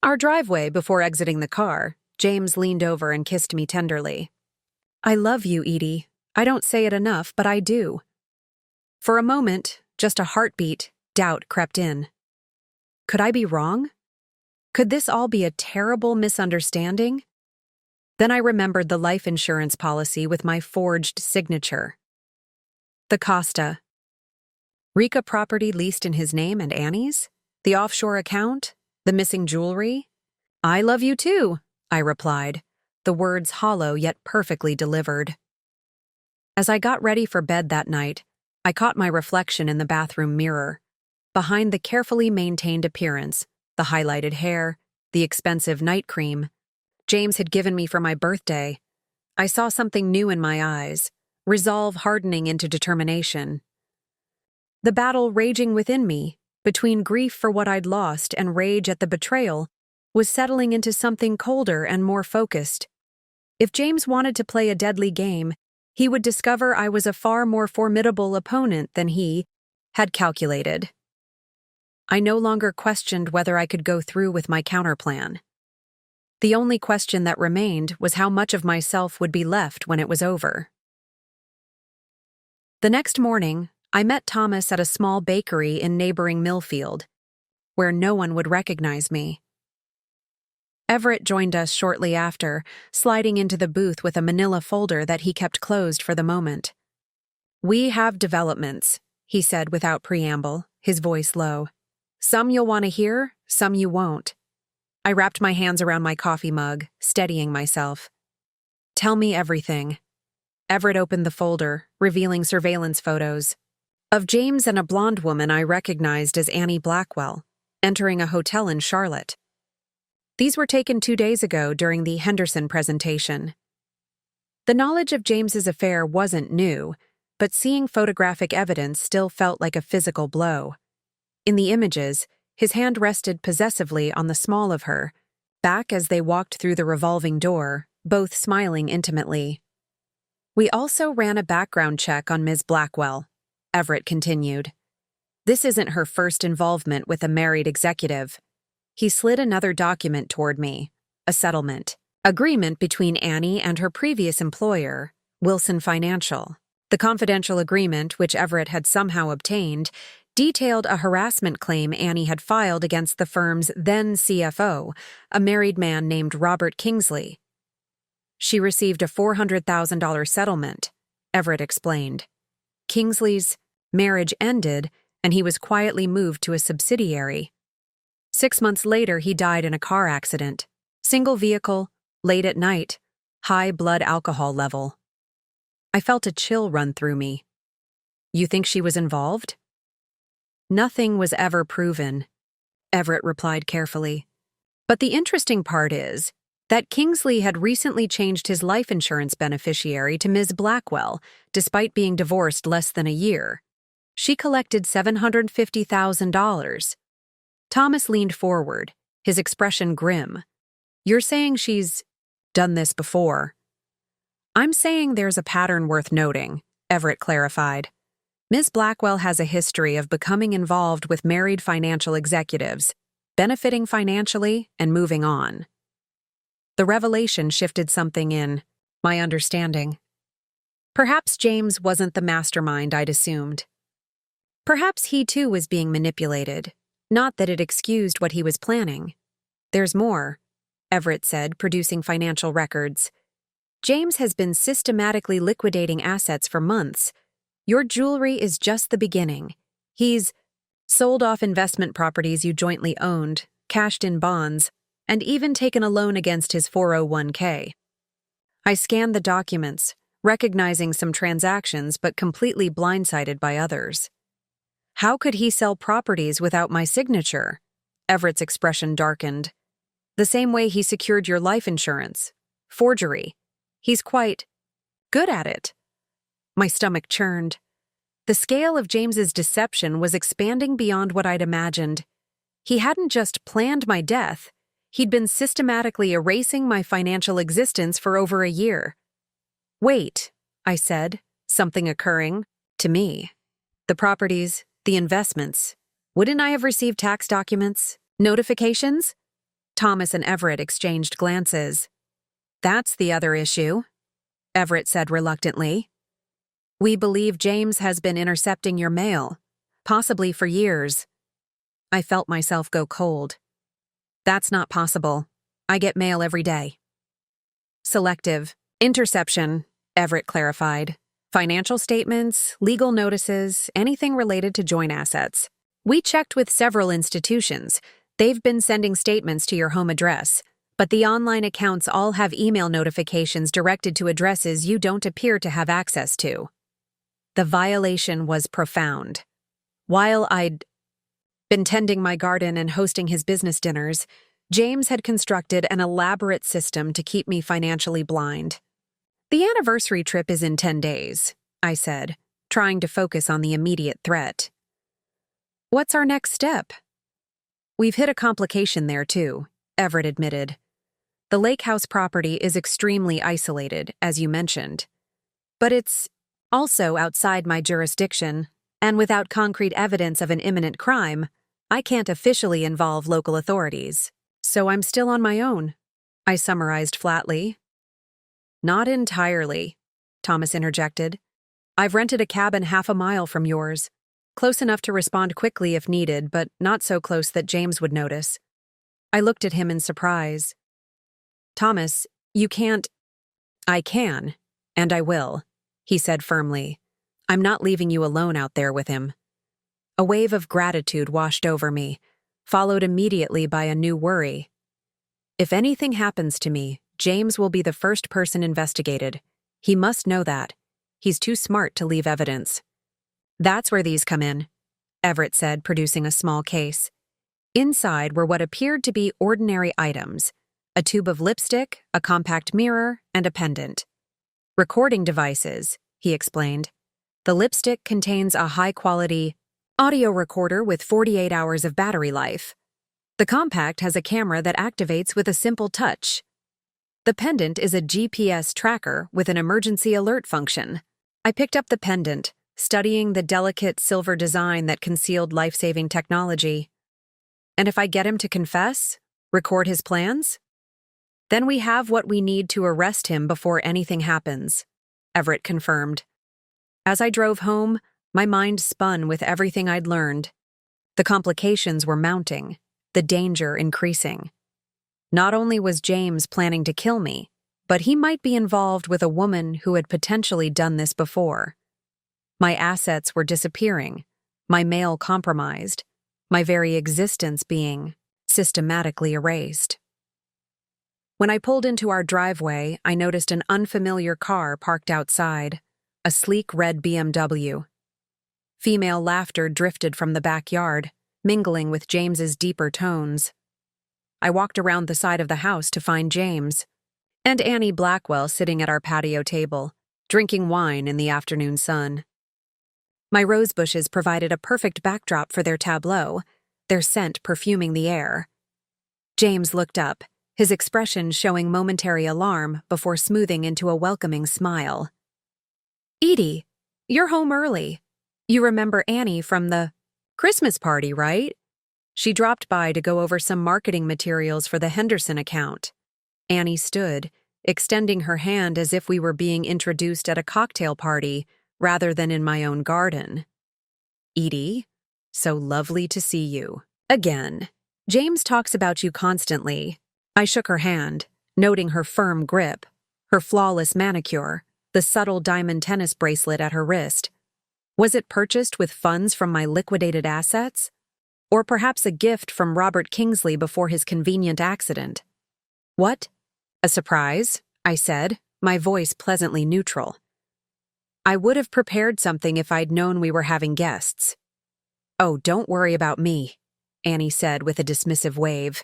our driveway before exiting the car, James leaned over and kissed me tenderly. "I love you, Edie. I don't say it enough, but I do." For a moment, just a heartbeat, doubt crept in. Could I be wrong? Could this all be a terrible misunderstanding? Then I remembered the life insurance policy with my forged signature. The Costa. Rica property leased in his name and Annie's? The offshore account? The missing jewelry? "I love you too," I replied, the words hollow yet perfectly delivered. As I got ready for bed that night, I caught my reflection in the bathroom mirror. Behind the carefully maintained appearance, the highlighted hair, the expensive night cream James had given me for my birthday, I saw something new in my eyes, resolve hardening into determination. The battle raging within me, between grief for what I'd lost and rage at the betrayal, was settling into something colder and more focused. If James wanted to play a deadly game, he would discover I was a far more formidable opponent than he had calculated. I no longer questioned whether I could go through with my counterplan. The only question that remained was how much of myself would be left when it was over. The next morning, I met Thomas at a small bakery in neighboring Millfield, where no one would recognize me. Everett joined us shortly after, sliding into the booth with a manila folder that he kept closed for the moment. "We have developments," he said without preamble, his voice low. "Some you'll want to hear, some you won't." I wrapped my hands around my coffee mug, steadying myself. "Tell me everything." Everett opened the folder, revealing surveillance photos of James and a blonde woman I recognized as Annie Blackwell, entering a hotel in Charlotte. These were taken 2 days ago during the Henderson presentation. The knowledge of James's affair wasn't new, but seeing photographic evidence still felt like a physical blow. In the images, his hand rested possessively on the small of her, back as they walked through the revolving door, both smiling intimately. "We also ran a background check on Ms. Blackwell," Everett continued. "This isn't her first involvement with a married executive." He slid another document toward me, a settlement agreement between Annie and her previous employer, Wilson Financial. The confidential agreement, which Everett had somehow obtained, detailed a harassment claim Annie had filed against the firm's then CFO, a married man named Robert Kingsley. She received a $400,000 settlement, Everett explained. Kingsley's marriage ended, and he was quietly moved to a subsidiary. 6 months later, he died in a car accident. Single vehicle, late at night, high blood alcohol level. I felt a chill run through me. "You think she was involved?" "Nothing was ever proven," Everett replied carefully. "But the interesting part is that Kingsley had recently changed his life insurance beneficiary to Ms. Blackwell, despite being divorced less than a year. She collected $750,000. Thomas leaned forward, his expression grim. "You're saying she's done this before?" "I'm saying there's a pattern worth noting," Everett clarified. "Ms. Blackwell has a history of becoming involved with married financial executives, benefiting financially and moving on." The revelation shifted something in my understanding. Perhaps James wasn't the mastermind I'd assumed. Perhaps he too was being manipulated. Not that it excused what he was planning. "There's more," Everett said, producing financial records. "James has been systematically liquidating assets for months. Your jewelry is just the beginning. He's sold off investment properties you jointly owned, cashed in bonds, and even taken a loan against his 401k. I scanned the documents, recognizing some transactions but completely blindsided by others. "How could he sell properties without my signature?" Everett's expression darkened. "The same way he secured your life insurance. Forgery. He's quite good at it." My stomach churned. The scale of James's deception was expanding beyond what I'd imagined. He hadn't just planned my death, he'd been systematically erasing my financial existence for over a year. "Wait," I said, something occurring to me. "The properties, the investments. Wouldn't I have received tax documents? Notifications?" Thomas and Everett exchanged glances. "That's the other issue," Everett said reluctantly. "We believe James has been intercepting your mail, possibly for years." I felt myself go cold. "That's not possible. I get mail every day." "Selective interception," Everett clarified. "Financial statements, legal notices, anything related to joint assets. We checked with several institutions. They've been sending statements to your home address, but the online accounts all have email notifications directed to addresses you don't appear to have access to." The violation was profound. While I'd been tending my garden and hosting his business dinners, James had constructed an elaborate system to keep me financially blind. The anniversary trip is in 10 days, I said, trying to focus on the immediate threat. What's our next step? We've hit a complication there, too, Everett admitted. The lake house property is extremely isolated, as you mentioned. But it's also outside my jurisdiction, and without concrete evidence of an imminent crime, I can't officially involve local authorities. So I'm still on my own, I summarized flatly. Not entirely, Thomas interjected. I've rented a cabin half a mile from yours, close enough to respond quickly if needed, but not so close that James would notice. I looked at him in surprise. Thomas, you can't— I can, and I will, he said firmly. I'm not leaving you alone out there with him. A wave of gratitude washed over me, followed immediately by a new worry. If anything happens to me, James will be the first person investigated. He must know that. He's too smart to leave evidence. That's where these come in, Everett said, producing a small case. Inside were what appeared to be ordinary items: a tube of lipstick, a compact mirror, and a pendant. Recording devices, he explained. The lipstick contains a high-quality audio recorder with 48 hours of battery life. The compact has a camera that activates with a simple touch. The pendant is a GPS tracker with an emergency alert function. I picked up the pendant, studying the delicate silver design that concealed life-saving technology. And if I get him to confess, record his plans? Then we have what we need to arrest him before anything happens, Everett confirmed. As I drove home, my mind spun with everything I'd learned. The complications were mounting, the danger increasing. Not only was James planning to kill me, but he might be involved with a woman who had potentially done this before. My assets were disappearing, my mail compromised, my very existence being systematically erased. When I pulled into our driveway, I noticed an unfamiliar car parked outside, a sleek red BMW. Female laughter drifted from the backyard, mingling with James's deeper tones. I walked around the side of the house to find James and Annie Blackwell sitting at our patio table, drinking wine in the afternoon sun. My rose bushes provided a perfect backdrop for their tableau, their scent perfuming the air. James looked up, his expression showing momentary alarm before smoothing into a welcoming smile. Edie, you're home early. You remember Annie from the Christmas party, right? She dropped by to go over some marketing materials for the Henderson account. Annie stood, extending her hand as if we were being introduced at a cocktail party rather than in my own garden. Edie, so lovely to see you. Again. James talks about you constantly. I shook her hand, noting her firm grip, her flawless manicure, the subtle diamond tennis bracelet at her wrist. Was it purchased with funds from my liquidated assets? Or perhaps a gift from Robert Kingsley before his convenient accident? What? A surprise, I said, my voice pleasantly neutral. I would have prepared something if I'd known we were having guests. Oh, don't worry about me, Annie said with a dismissive wave.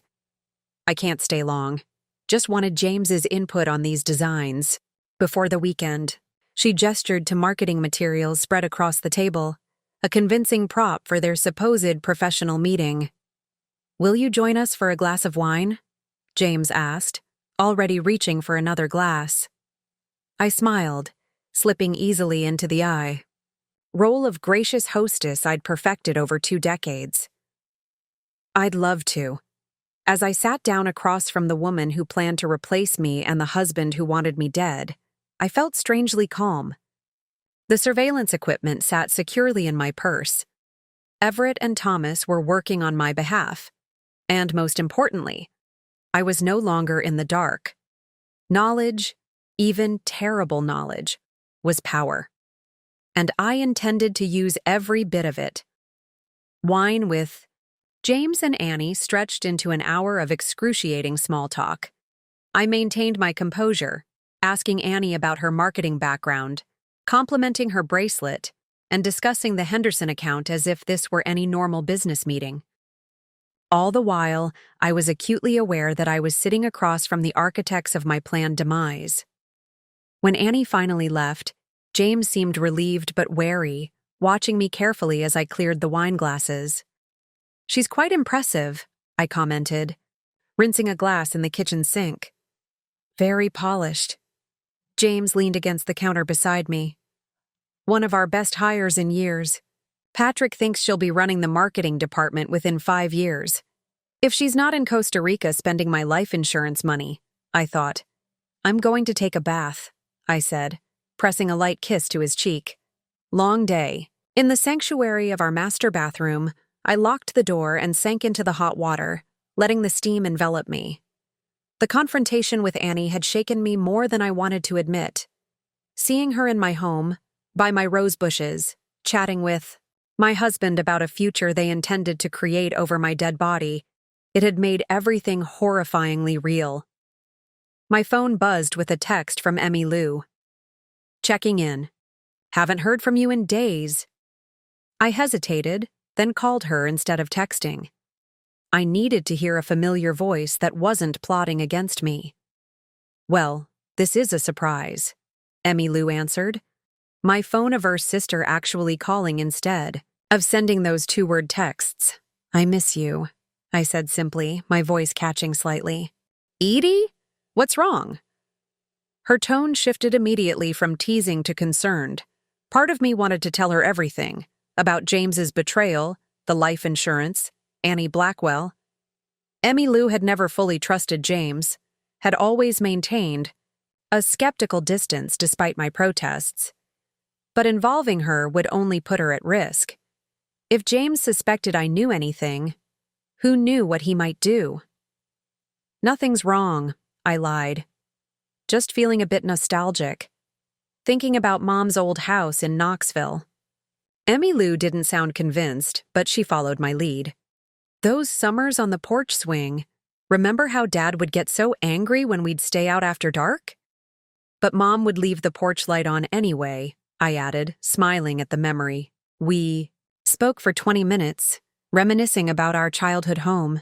I can't stay long. Just wanted James's input on these designs. Before the weekend, she gestured to marketing materials spread across the table, a convincing prop for their supposed professional meeting. Will you join us for a glass of wine? James asked, already reaching for another glass. I smiled, slipping easily into the eye. Role of gracious hostess I'd perfected over 2 decades. I'd love to. As I sat down across from the woman who planned to replace me and the husband who wanted me dead, I felt strangely calm. The surveillance equipment sat securely in my purse. Everett and Thomas were working on my behalf. And most importantly, I was no longer in the dark. Knowledge, even terrible knowledge, was power. And I intended to use every bit of it. Wine with James and Annie stretched into an hour of excruciating small talk. I maintained my composure, asking Annie about her marketing background, complimenting her bracelet, and discussing the Henderson account as if this were any normal business meeting. All the while, I was acutely aware that I was sitting across from the architects of my planned demise. When Annie finally left, James seemed relieved but wary, watching me carefully as I cleared the wine glasses. "She's quite impressive," I commented, rinsing a glass in the kitchen sink. "Very polished." James leaned against the counter beside me. "One of our best hires in years. Patrick thinks she'll be running the marketing department within 5 years. If she's not in Costa Rica spending my life insurance money," I thought. "I'm going to take a bath," I said, pressing a light kiss to his cheek. Long day. In the sanctuary of our master bathroom, I locked the door and sank into the hot water, letting the steam envelop me. The confrontation with Annie had shaken me more than I wanted to admit. Seeing her in my home, by my rose bushes, chatting with my husband about a future they intended to create over my dead body, it had made everything horrifyingly real. My phone buzzed with a text from Emmy Lou. "Checking in. Haven't heard from you in days." I hesitated, then called her instead of texting. I needed to hear a familiar voice that wasn't plotting against me. "Well, this is a surprise," Emmy Lou answered, my phone-averse sister actually calling instead of sending those 2-word texts. "I miss you," I said simply, my voice catching slightly. "Edie? What's wrong?" Her tone shifted immediately from teasing to concerned. Part of me wanted to tell her everything, about James's betrayal, the life insurance, Annie Blackwell. Emmy Lou had never fully trusted James, had always maintained a skeptical distance despite my protests. But involving her would only put her at risk. If James suspected I knew anything, who knew what he might do? "Nothing's wrong," I lied. "Just feeling a bit nostalgic. Thinking about Mom's old house in Knoxville." Emmy Lou didn't sound convinced, but she followed my lead. "Those summers on the porch swing. Remember how Dad would get so angry when we'd stay out after dark? But Mom would leave the porch light on anyway," I added, smiling at the memory. "We spoke for 20 minutes, reminiscing about our childhood home.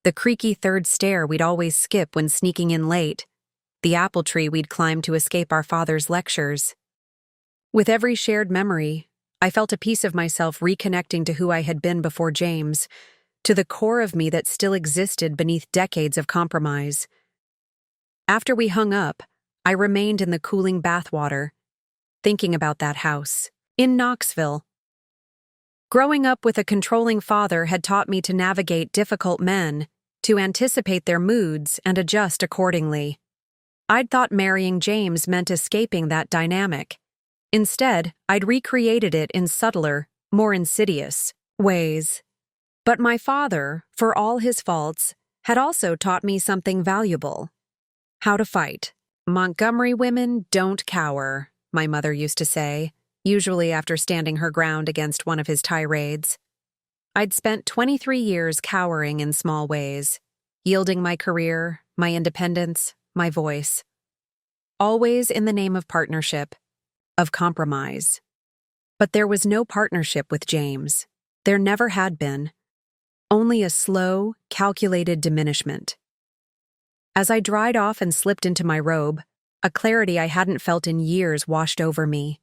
The creaky third stair we'd always skip when sneaking in late, the apple tree we'd climb to escape our father's lectures." With every shared memory, I felt a piece of myself reconnecting to who I had been before James, to the core of me that still existed beneath decades of compromise. After we hung up, I remained in the cooling bathwater, thinking about that house, in Knoxville. Growing up with a controlling father had taught me to navigate difficult men, to anticipate their moods and adjust accordingly. I'd thought marrying James meant escaping that dynamic. Instead, I'd recreated it in subtler, more insidious ways. But my father, for all his faults, had also taught me something valuable. How to fight. "Montgomery women don't cower," my mother used to say, usually after standing her ground against one of his tirades. I'd spent 23 years cowering in small ways, yielding my career, my independence, my voice. Always in the name of partnership, of compromise. But there was no partnership with James. There never had been. Only a slow, calculated diminishment. As I dried off and slipped into my robe, a clarity I hadn't felt in years washed over me.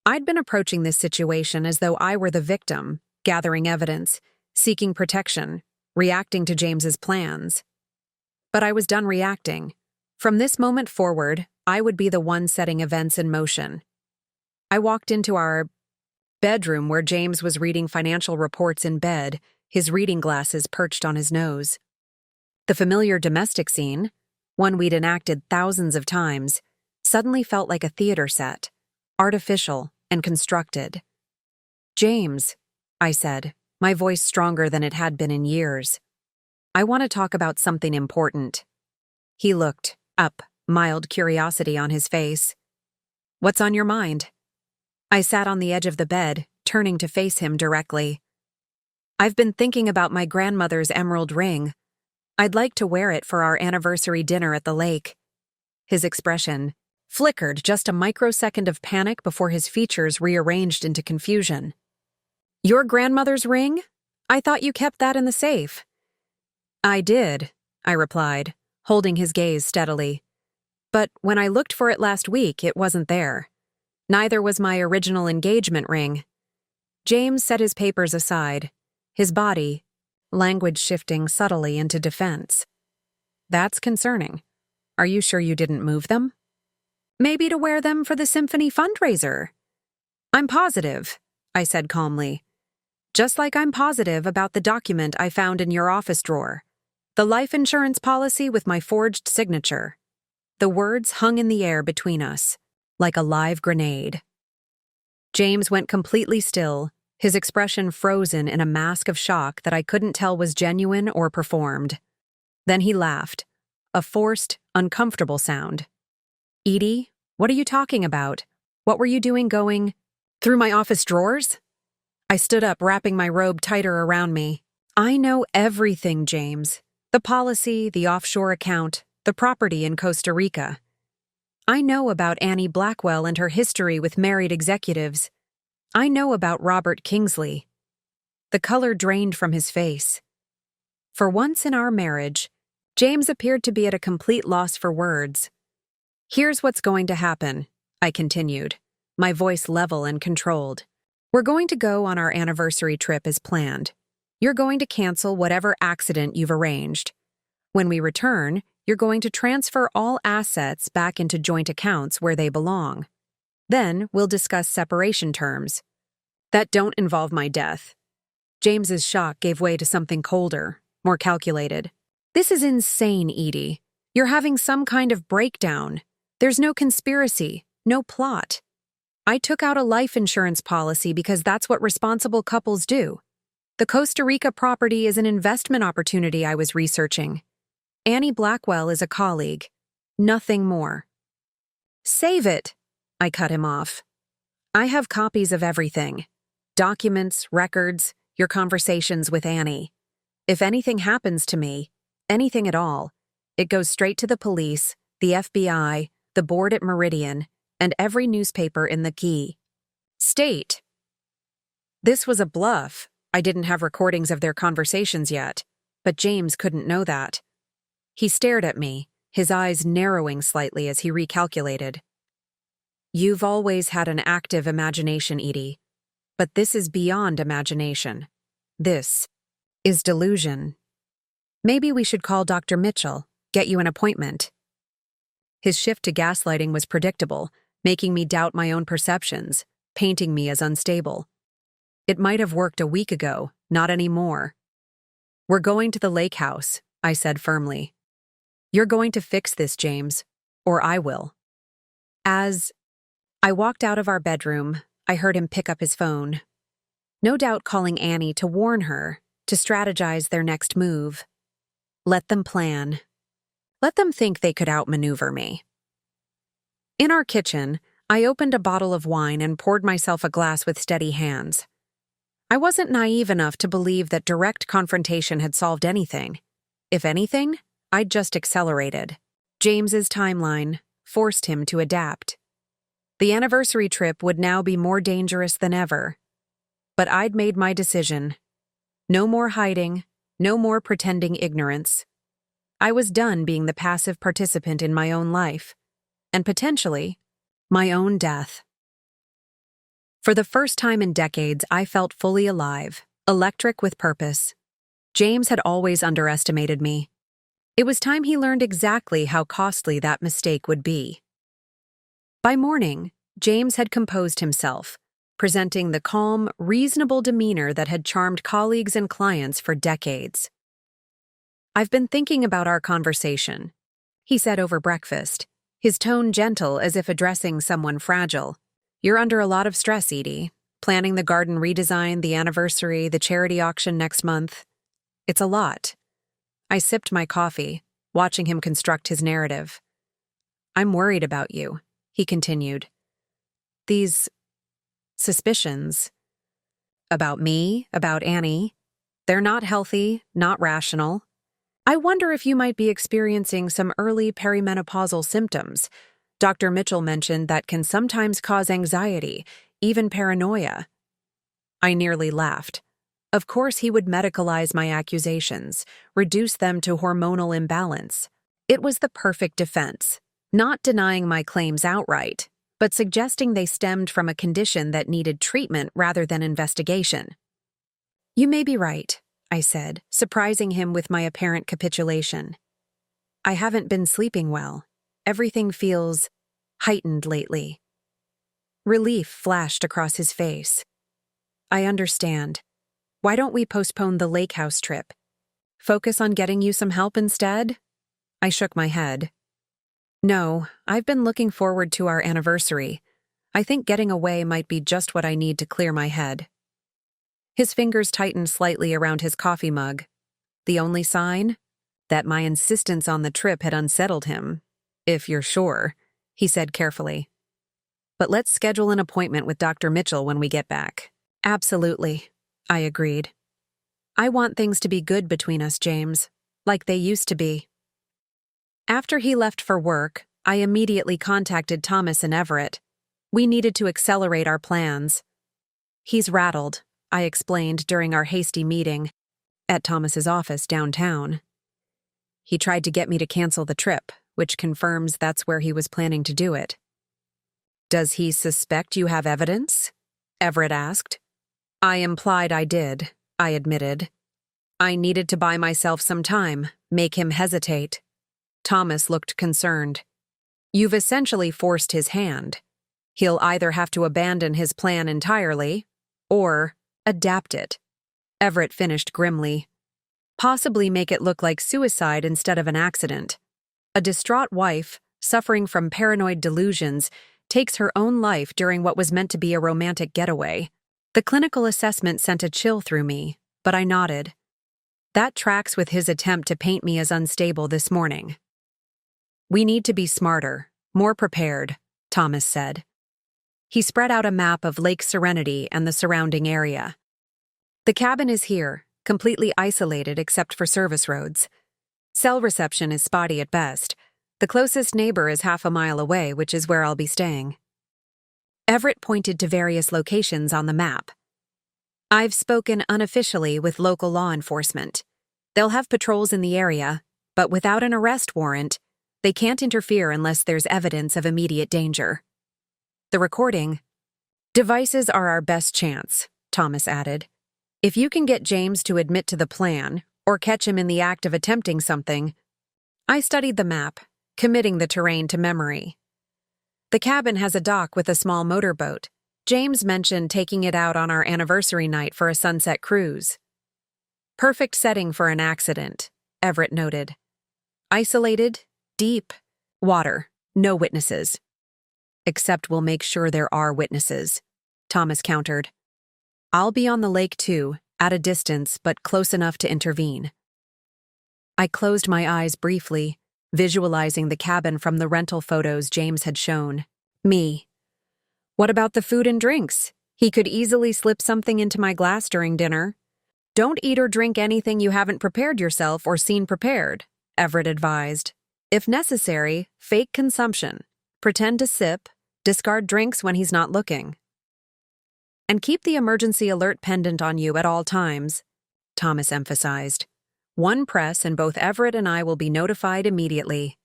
I'd been approaching this situation as though I were the victim, gathering evidence, seeking protection, reacting to James's plans. But I was done reacting. From this moment forward, I would be the one setting events in motion. I walked into our bedroom where James was reading financial reports in bed, his reading glasses perched on his nose. The familiar domestic scene, one we'd enacted thousands of times, suddenly felt like a theater set, artificial and constructed. "James," I said, my voice stronger than it had been in years, "I want to talk about something important." He looked up, mild curiosity on his face. "What's on your mind?" I sat on the edge of the bed, turning to face him directly. "I've been thinking about my grandmother's emerald ring. I'd like to wear it for our anniversary dinner at the lake." His expression flickered just a microsecond of panic before his features rearranged into confusion. "Your grandmother's ring? I thought you kept that in the safe." "I did," I replied, holding his gaze steadily. But when I looked for it last week, it wasn't there. Neither was my original engagement ring. James set his papers aside, his body, language shifting subtly into defense. That's concerning. Are you sure you didn't move them? Maybe to wear them for the symphony fundraiser. I'm positive, I said calmly. Just like I'm positive about the document I found in your office drawer. The life insurance policy with my forged signature. The words hung in the air between us, like a live grenade. James went completely still, his expression frozen in a mask of shock that I couldn't tell was genuine or performed. Then he laughed, a forced, uncomfortable sound. Edie, what are you talking about? What were you doing going through my office drawers? I stood up, wrapping my robe tighter around me. I know everything, James. The policy, the offshore account, the property in Costa Rica. I know about Annie Blackwell and her history with married executives. I know about Robert Kingsley. The color drained from his face. For once in our marriage, James appeared to be at a complete loss for words. Here's what's going to happen, I continued, my voice level and controlled. We're going to go on our anniversary trip as planned. You're going to cancel whatever accident you've arranged. When we return, you're going to transfer all assets back into joint accounts where they belong. Then we'll discuss separation terms. That don't involve my death. James's shock gave way to something colder, more calculated. This is insane, Edie. You're having some kind of breakdown. There's no conspiracy, no plot. I took out a life insurance policy because that's what responsible couples do. The Costa Rica property is an investment opportunity I was researching. Annie Blackwell is a colleague. Nothing more. Save it, I cut him off. I have copies of everything. Documents, records, your conversations with Annie. If anything happens to me, anything at all, it goes straight to the police, the FBI, the board at Meridian, and every newspaper in the Key State. This was a bluff. I didn't have recordings of their conversations yet, but James couldn't know that. He stared at me, his eyes narrowing slightly as he recalculated. You've always had an active imagination, Edie, but this is beyond imagination. This is delusion. Maybe we should call Dr. Mitchell, get you an appointment. His shift to gaslighting was predictable, making me doubt my own perceptions, painting me as unstable. It might have worked a week ago, not anymore. We're going to the lake house, I said firmly. You're going to fix this, James, or I will. As I walked out of our bedroom, I heard him pick up his phone. No doubt calling Annie to warn her, to strategize their next move. Let them plan. Let them think they could outmaneuver me. In our kitchen, I opened a bottle of wine and poured myself a glass with steady hands. I wasn't naive enough to believe that direct confrontation had solved anything. If anything, I'd just accelerated. James's timeline forced him to adapt. The anniversary trip would now be more dangerous than ever. But I'd made my decision. No more hiding, no more pretending ignorance. I was done being the passive participant in my own life, and potentially, my own death. For the first time in decades, I felt fully alive, electric with purpose. James had always underestimated me. It was time he learned exactly how costly that mistake would be. By morning, James had composed himself, presenting the calm, reasonable demeanor that had charmed colleagues and clients for decades. I've been thinking about our conversation, he said over breakfast, his tone gentle as if addressing someone fragile. You're under a lot of stress, Edie. Planning the garden redesign, the anniversary, the charity auction next month. It's a lot. I sipped my coffee, watching him construct his narrative. I'm worried about you, he continued. These suspicions about me, about Annie, they're not healthy, not rational. I wonder if you might be experiencing some early perimenopausal symptoms. Dr. Mitchell mentioned that can sometimes cause anxiety, even paranoia. I nearly laughed. Of course he would medicalize my accusations, reduce them to hormonal imbalance. It was the perfect defense. not denying my claims outright, but suggesting they stemmed from a condition that needed treatment rather than investigation. "You may be right," I said, surprising him with my apparent capitulation. "I haven't been sleeping well. Everything feels heightened lately." Relief flashed across his face. "I understand. Why don't we postpone the lake house trip? Focus on getting you some help instead?" I shook my head. "No, I've been looking forward to our anniversary. I think getting away might be just what I need to clear my head." His fingers tightened slightly around his coffee mug. The only sign? That my insistence on the trip had unsettled him. "If you're sure," he said carefully. "But let's schedule an appointment with Dr. Mitchell when we get back." "Absolutely," I agreed. "I want things to be good between us, James, like they used to be." After he left for work, I immediately contacted Thomas and Everett. We needed to accelerate our plans. "He's rattled," I explained during our hasty meeting at Thomas's office downtown. "He tried to get me to cancel the trip, which confirms that's where he was planning to do it." "Does he suspect you have evidence?" Everett asked. "I implied I did," I admitted. "I needed to buy myself some time, make him hesitate." Thomas looked concerned. "You've essentially forced his hand. He'll either have to abandon his plan entirely, or adapt it." Everett finished grimly. "Possibly make it look like suicide instead of an accident. A distraught wife, suffering from paranoid delusions, takes her own life during what was meant to be a romantic getaway." The clinical assessment sent a chill through me, but I nodded. That tracks with his attempt to paint me as unstable this morning. "We need to be smarter, more prepared," Thomas said. He spread out a map of Lake Serenity and the surrounding area. "The cabin is here, completely isolated except for service roads. Cell reception is spotty at best. The closest neighbor is half a mile away, which is where I'll be staying." Everett pointed to various locations on the map. "I've spoken unofficially with local law enforcement. They'll have patrols in the area, but without an arrest warrant, they can't interfere unless there's evidence of immediate danger." The recording devices are our best chance, Thomas added. "If you can get James to admit to the plan, or catch him in the act of attempting something." I studied the map, committing the terrain to memory. "The cabin has a dock with a small motorboat. James mentioned taking it out on our anniversary night for a sunset cruise." "Perfect setting for an accident," Everett noted. "Isolated, deep, water, no witnesses." "Except we'll make sure there are witnesses," Thomas countered. "I'll be on the lake too, at a distance but close enough to intervene." I closed my eyes briefly, visualizing the cabin from the rental photos James had shown. Me. "What about the food and drinks? He could easily slip something into my glass during dinner." "Don't eat or drink anything you haven't prepared yourself or seen prepared," Everett advised. "If necessary, fake consumption. Pretend to sip, discard drinks when he's not looking. And keep the emergency alert pendant on you at all times," Thomas emphasized. "One press and both Everett and I will be notified immediately."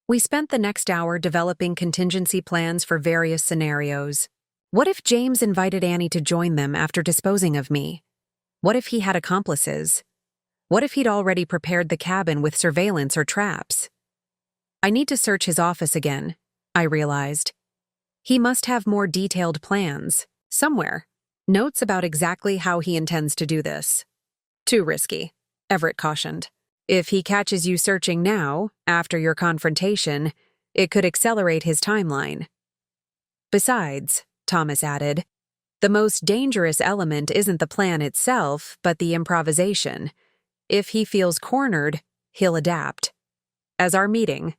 We spent the next hour developing contingency plans for various scenarios. What if James invited Annie to join them after disposing of me? What if he had accomplices? What if he'd already prepared the cabin with surveillance or traps? I need to search his office again, I realized. He must have more detailed plans, somewhere. Notes about exactly how he intends to do this. "Too risky," Everett cautioned. "If he catches you searching now, after your confrontation, it could accelerate his timeline." "Besides," Thomas added, "the most dangerous element isn't the plan itself, but the improvisation. If he feels cornered, he'll adapt." As our meeting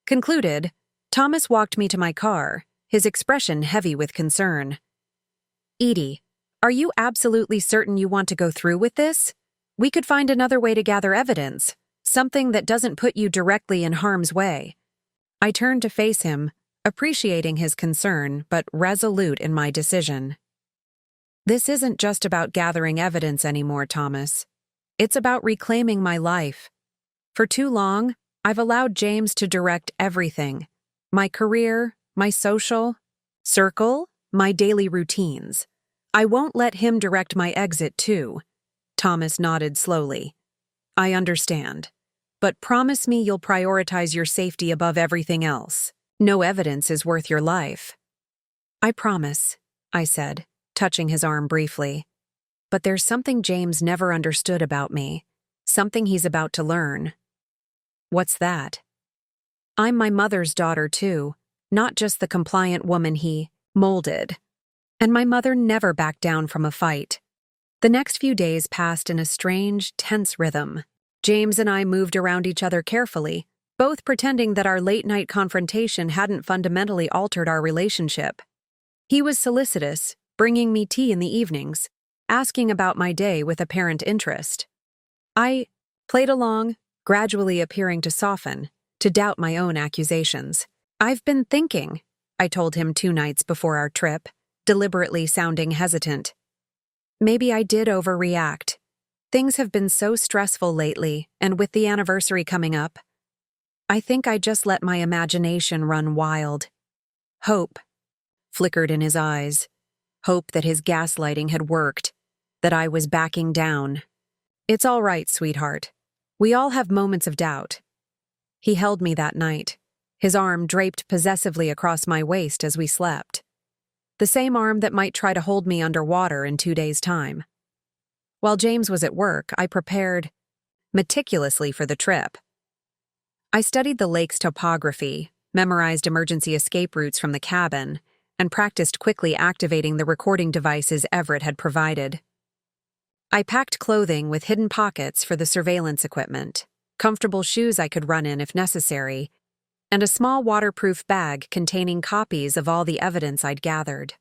concluded, Thomas walked me to my car, his expression heavy with concern. "Edie, are you absolutely certain you want to go through with this? We could find another way to gather evidence, something that doesn't put you directly in harm's way." I turned to face him, appreciating his concern but resolute in my decision. "This isn't just about gathering evidence anymore, Thomas. It's about reclaiming my life. For too long, I've allowed James to direct everything, my career, my social circle, my daily routines. I won't let him direct my exit, too. Thomas nodded slowly. I understand. But promise me you'll prioritize your safety above everything else. No evidence is worth your life. I promise, I said, touching his arm briefly. But there's something James never understood about me. Something he's about to learn. What's that? I'm my mother's daughter, too, not just the compliant woman he molded. And my mother never backed down from a fight. The next few days passed in a strange, tense rhythm. James and I moved around each other carefully, both pretending that our late-night confrontation hadn't fundamentally altered our relationship. He was solicitous, bringing me tea in the evenings, asking about my day with apparent interest. I played along, gradually appearing to soften, to doubt my own accusations. I've been thinking, I told him 2 nights before our trip, deliberately sounding hesitant. Maybe I did overreact. Things have been so stressful lately, and with the anniversary coming up, I think I just let my imagination run wild. Hope flickered in his eyes. Hope that his gaslighting had worked, that I was backing down. It's all right, sweetheart. We all have moments of doubt. He held me that night, his arm draped possessively across my waist as we slept. The same arm that might try to hold me underwater in 2 days' time. While James was at work, I prepared meticulously for the trip. I studied the lake's topography, memorized emergency escape routes from the cabin, and practiced quickly activating the recording devices Everett had provided. I packed clothing with hidden pockets for the surveillance equipment, comfortable shoes I could run in if necessary, and a small waterproof bag containing copies of all the evidence I'd gathered.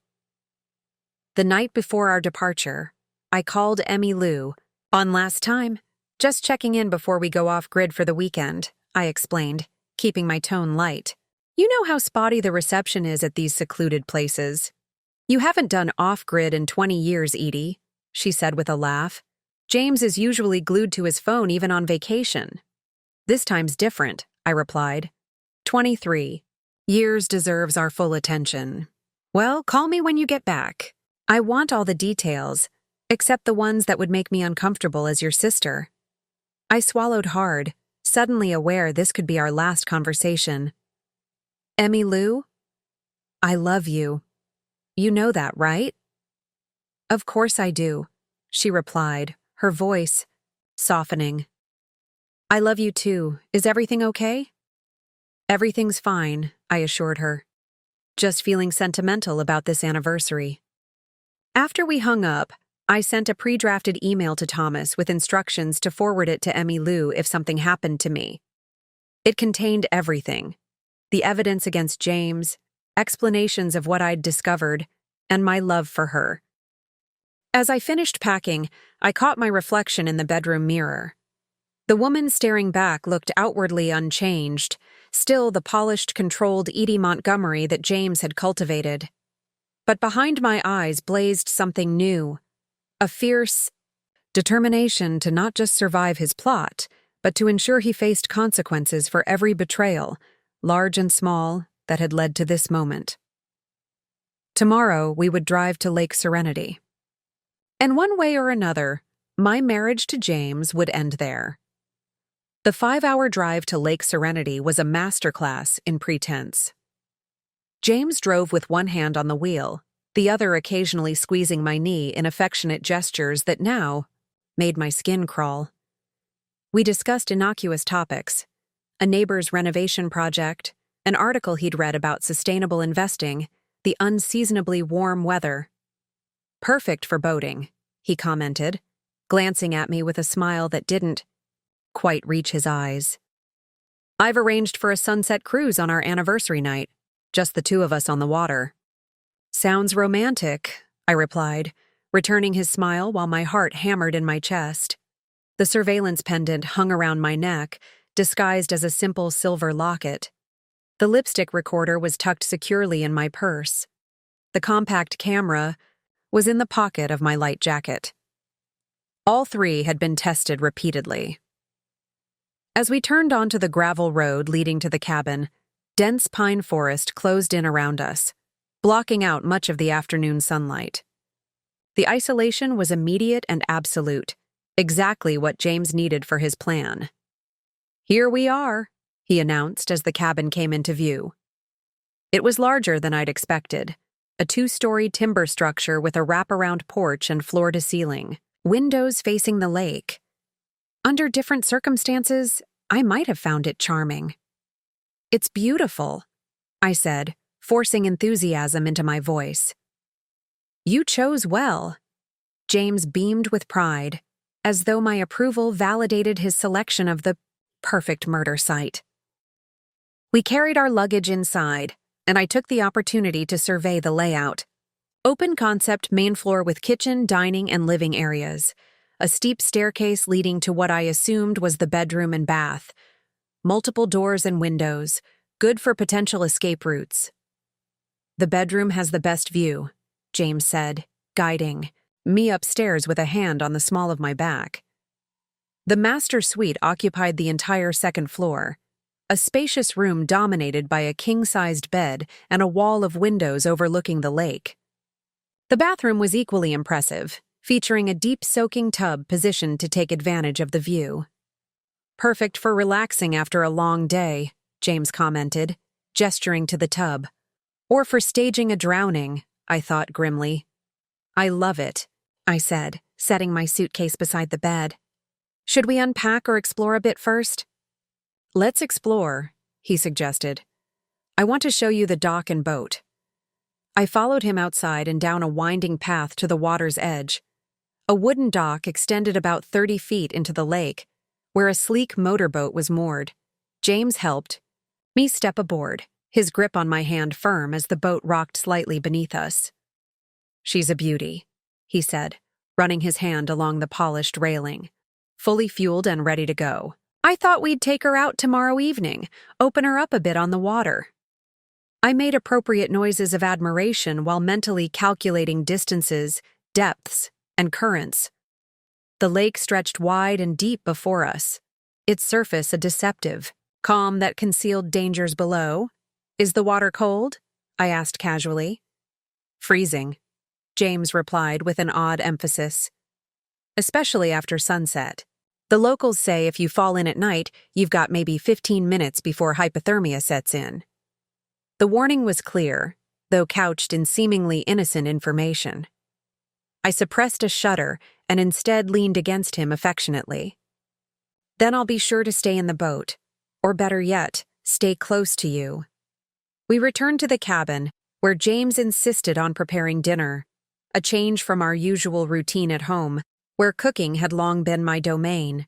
The night before our departure, I called Emmy Lou. On last time, just checking in before we go off-grid for the weekend, I explained, keeping my tone light. You know how spotty the reception is at these secluded places. You haven't done off-grid in 20 years, Edie, she said with a laugh. James is usually glued to his phone even on vacation. This time's different, I replied. 23. Years deserves our full attention. Well, call me when you get back. I want all the details, except the ones that would make me uncomfortable as your sister. I swallowed hard, suddenly aware this could be our last conversation. Emmy Lou? I love you. You know that, right? Of course I do, she replied, her voice softening. I love you too. Is everything okay? Everything's fine, I assured her. Just feeling sentimental about this anniversary. After we hung up, I sent a pre-drafted email to Thomas with instructions to forward it to Emmy Lou if something happened to me. It contained everything. The evidence against James, explanations of what I'd discovered, and my love for her. As I finished packing, I caught my reflection in the bedroom mirror. The woman staring back looked outwardly unchanged, still the polished, controlled Edie Montgomery that James had cultivated. But behind my eyes blazed something new, a fierce determination to not just survive his plot, but to ensure he faced consequences for every betrayal, large and small, that had led to this moment. Tomorrow we would drive to Lake Serenity. And one way or another, my marriage to James would end there. The 5-hour drive to Lake Serenity was a masterclass in pretense. James drove with one hand on the wheel, the other occasionally squeezing my knee in affectionate gestures that now made my skin crawl. We discussed innocuous topics, a neighbor's renovation project, an article he'd read about sustainable investing, the unseasonably warm weather. Perfect for boating, he commented, glancing at me with a smile that didn't quite reach his eyes. I've arranged for a sunset cruise on our anniversary night, just the 2 of us on the water. Sounds romantic, I replied, returning his smile while my heart hammered in my chest. The surveillance pendant hung around my neck, disguised as a simple silver locket. The lipstick recorder was tucked securely in my purse. The compact camera was in the pocket of my light jacket. All 3 had been tested repeatedly. As we turned onto the gravel road leading to the cabin, Dense pine forest closed in around us, blocking out much of the afternoon sunlight. The isolation was immediate and absolute, exactly what James needed for his plan. "Here we are," he announced as the cabin came into view. It was larger than I'd expected, a 2-story timber structure with a wraparound porch and floor-to-ceiling, windows facing the lake. Under different circumstances, I might have found it charming. "It's beautiful," I said, forcing enthusiasm into my voice. "You chose well." James beamed with pride, as though my approval validated his selection of the perfect murder site. We carried our luggage inside, and I took the opportunity to survey the layout. Open concept main floor with kitchen, dining, and living areas. A steep staircase leading to what I assumed was the bedroom and bath. Multiple doors and windows, good for potential escape routes. "The bedroom has the best view," James said, guiding me upstairs with a hand on the small of my back. The master suite occupied the entire second floor, a spacious room dominated by a king-sized bed and a wall of windows overlooking the lake. The bathroom was equally impressive, featuring a deep soaking tub positioned to take advantage of the view. "Perfect for relaxing after a long day," James commented, gesturing to the tub. "Or for staging a drowning," I thought grimly. "I love it," I said, setting my suitcase beside the bed. "Should we unpack or explore a bit first?" "Let's explore," he suggested. "I want to show you the dock and boat." I followed him outside and down a winding path to the water's edge. A wooden dock extended about 30 feet into the lake, where a sleek motorboat was moored. James helped me step aboard, his grip on my hand firm as the boat rocked slightly beneath us. "She's a beauty," he said, running his hand along the polished railing. "Fully fueled and ready to go. I thought we'd take her out tomorrow evening, open her up a bit on the water." I made appropriate noises of admiration while mentally calculating distances, depths, and currents. The lake stretched wide and deep before us, its surface a deceptive calm that concealed dangers below. "Is the water cold?" I asked casually. "Freezing," James replied with an odd emphasis. "Especially after sunset. The locals say if you fall in at night, you've got maybe 15 minutes before hypothermia sets in." The warning was clear, though couched in seemingly innocent information. I suppressed a shudder and instead leaned against him affectionately. "Then I'll be sure to stay in the boat, or better yet, stay close to you." We returned to the cabin, where James insisted on preparing dinner, a change from our usual routine at home, where cooking had long been my domain.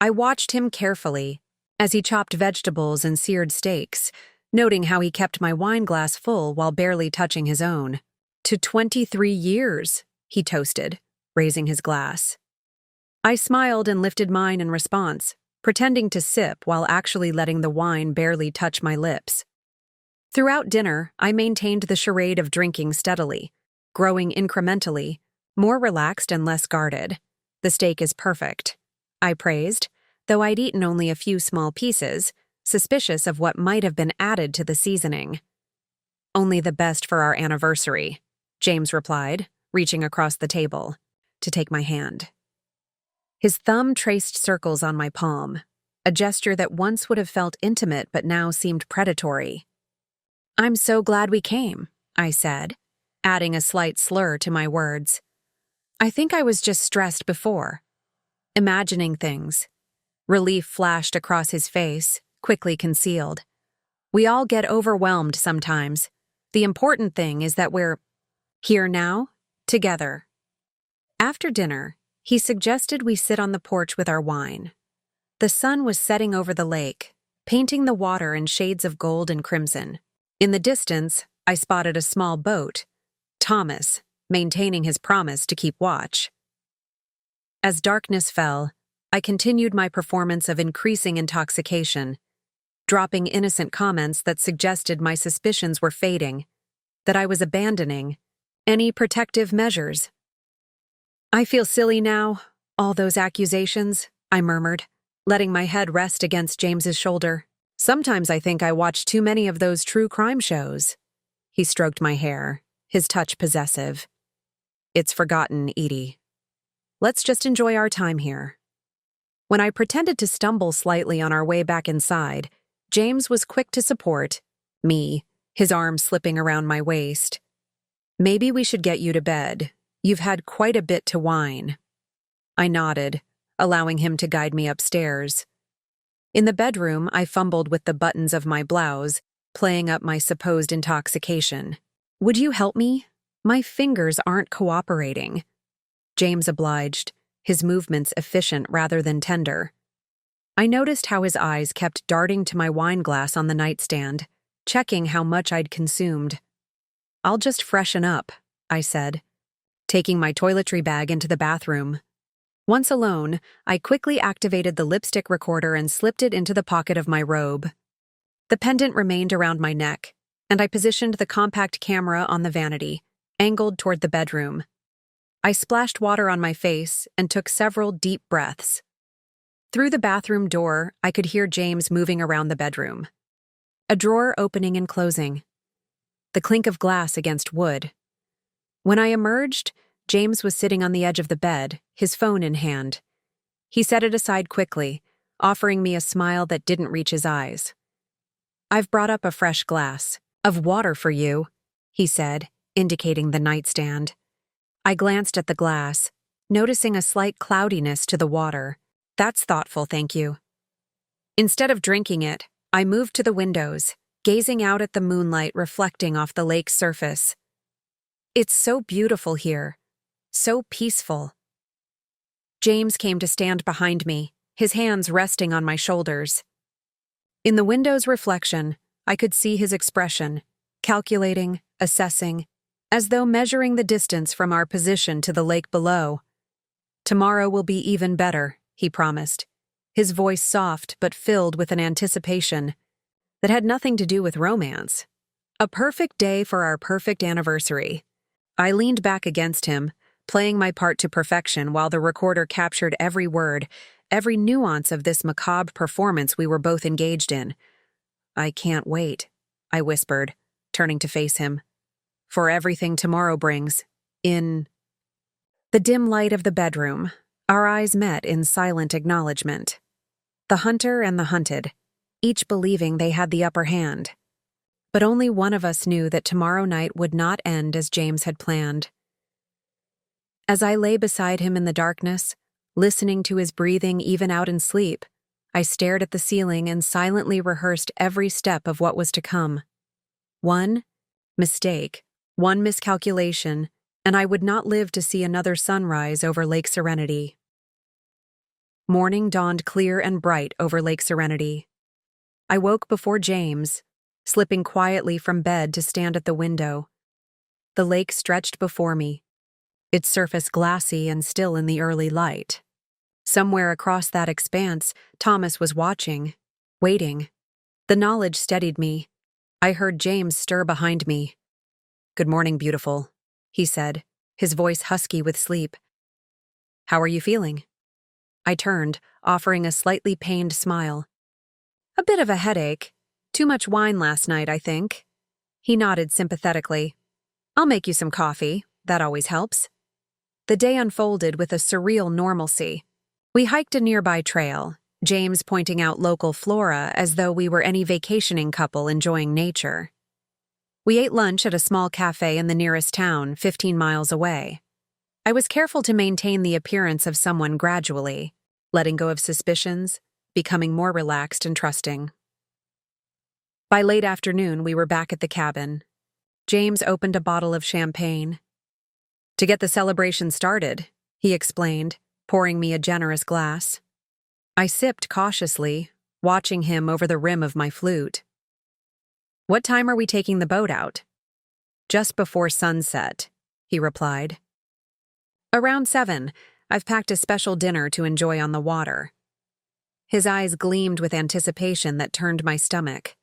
I watched him carefully as he chopped vegetables and seared steaks, noting how he kept my wine glass full while barely touching his own. "To 23 years, he toasted, raising his glass. I smiled and lifted mine in response, pretending to sip while actually letting the wine barely touch my lips. Throughout dinner, I maintained the charade of drinking steadily, growing incrementally, more relaxed and less guarded. "The steak is perfect," I praised, though I'd eaten only a few small pieces, suspicious of what might have been added to the seasoning. "Only the best for our anniversary," James replied, reaching across the table to take my hand. His thumb traced circles on my palm, a gesture that once would have felt intimate but now seemed predatory. "I'm so glad we came," I said, adding a slight slur to my words. "I think I was just stressed before, imagining things." Relief flashed across his face, quickly concealed. "We all get overwhelmed sometimes. The important thing is that we're here now, together." After dinner, he suggested we sit on the porch with our wine. The sun was setting over the lake, painting the water in shades of gold and crimson. In the distance, I spotted a small boat, Thomas, maintaining his promise to keep watch. As darkness fell, I continued my performance of increasing intoxication, dropping innocent comments that suggested my suspicions were fading, that I was abandoning any protective measures. "I feel silly now, all those accusations," I murmured, letting my head rest against James's shoulder. Sometimes I think I watch too many of those true crime shows. He stroked my hair, his touch possessive. It's forgotten, Edie. Let's just enjoy our time here. When I pretended to stumble slightly on our way back inside, James was quick to support me, his arm slipping around my waist. Maybe we should get you to bed. You've had quite a bit to whine. I nodded, allowing him to guide me upstairs. In the bedroom, I fumbled with the buttons of my blouse, playing up my supposed intoxication. Would you help me? My fingers aren't cooperating. James obliged, his movements efficient rather than tender. I noticed how his eyes kept darting to my wine glass on the nightstand, checking how much I'd consumed. I'll just freshen up, I said, taking my toiletry bag into the bathroom. Once alone, I quickly activated the lipstick recorder and slipped it into the pocket of my robe. The pendant remained around my neck, and I positioned the compact camera on the vanity, angled toward the bedroom. I splashed water on my face and took several deep breaths. Through the bathroom door, I could hear James moving around the bedroom. A drawer opening and closing. The clink of glass against wood. When I emerged, James was sitting on the edge of the bed, his phone in hand. He set it aside quickly, offering me a smile that didn't reach his eyes. I've brought up a fresh glass of water for you, he said, indicating the nightstand. I glanced at the glass, noticing a slight cloudiness to the water. That's thoughtful, thank you. Instead of drinking it, I moved to the windows, gazing out at the moonlight reflecting off the lake's surface. It's so beautiful here, so peaceful. James came to stand behind me, his hands resting on my shoulders. In the window's reflection, I could see his expression, calculating, assessing, as though measuring the distance from our position to the lake below. Tomorrow will be even better, he promised, his voice soft but filled with an anticipation that had nothing to do with romance. A perfect day for our perfect anniversary. I leaned back against him, playing my part to perfection while the recorder captured every word, every nuance of this macabre performance we were both engaged in. I can't wait, I whispered, turning to face him, for everything tomorrow brings. In the dim light of the bedroom, our eyes met in silent acknowledgement. The hunter and the hunted, each believing they had the upper hand. But only one of us knew that tomorrow night would not end as James had planned. As I lay beside him in the darkness, listening to his breathing even out in sleep, I stared at the ceiling and silently rehearsed every step of what was to come. One mistake, one miscalculation, and I would not live to see another sunrise over Lake Serenity. Morning dawned clear and bright over Lake Serenity. I woke before James, slipping quietly from bed to stand at the window. The lake stretched before me, its surface glassy and still in the early light. Somewhere across that expanse, Thomas was watching, waiting. The knowledge steadied me. I heard James stir behind me. "Good morning, beautiful," he said, his voice husky with sleep. "How are you feeling?" I turned, offering a slightly pained smile. "A bit of a headache. Too much wine last night, I think." He nodded sympathetically. "I'll make you some coffee. That always helps." The day unfolded with a surreal normalcy. We hiked a nearby trail, James pointing out local flora as though we were any vacationing couple enjoying nature. We ate lunch at a small cafe in the nearest town, 15 miles away. I was careful to maintain the appearance of someone gradually, letting go of suspicions, becoming more relaxed and trusting. By late afternoon, we were back at the cabin. James opened a bottle of champagne. "To get the celebration started," he explained, pouring me a generous glass. I sipped cautiously, watching him over the rim of my flute. "What time are we taking the boat out?" "Just before sunset," he replied. "Around 7. I've packed a special dinner to enjoy on the water." His eyes gleamed with anticipation that turned my stomach.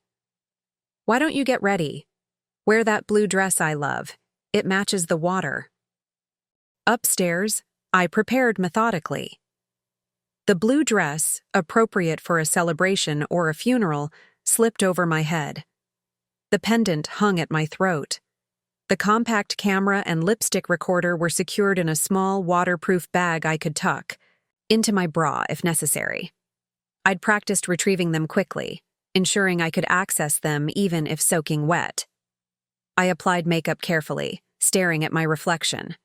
"Why don't you get ready? Wear that blue dress I love. It matches the water." Upstairs, I prepared methodically. The blue dress, appropriate for a celebration or a funeral, slipped over my head. The pendant hung at my throat. The compact camera and lipstick recorder were secured in a small, waterproof bag I could tuck into my bra if necessary. I'd practiced retrieving them quickly, ensuring I could access them even if soaking wet. I applied makeup carefully, staring at my reflection.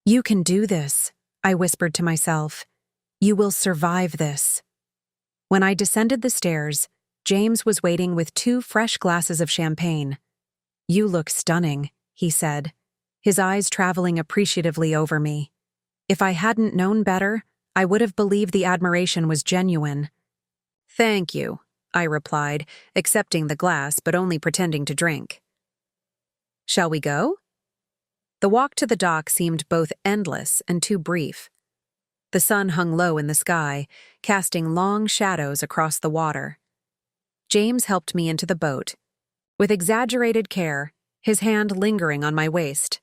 "You can do this," I whispered to myself. "You will survive this." When I descended the stairs, James was waiting with 2 fresh glasses of champagne. "You look stunning," he said, his eyes traveling appreciatively over me. If I hadn't known better, I would have believed the admiration was genuine. "Thank you," I replied, accepting the glass but only pretending to drink. "Shall we go?" The walk to the dock seemed both endless and too brief. The sun hung low in the sky, casting long shadows across the water. James helped me into the boat. With exaggerated care, his hand lingering on my waist.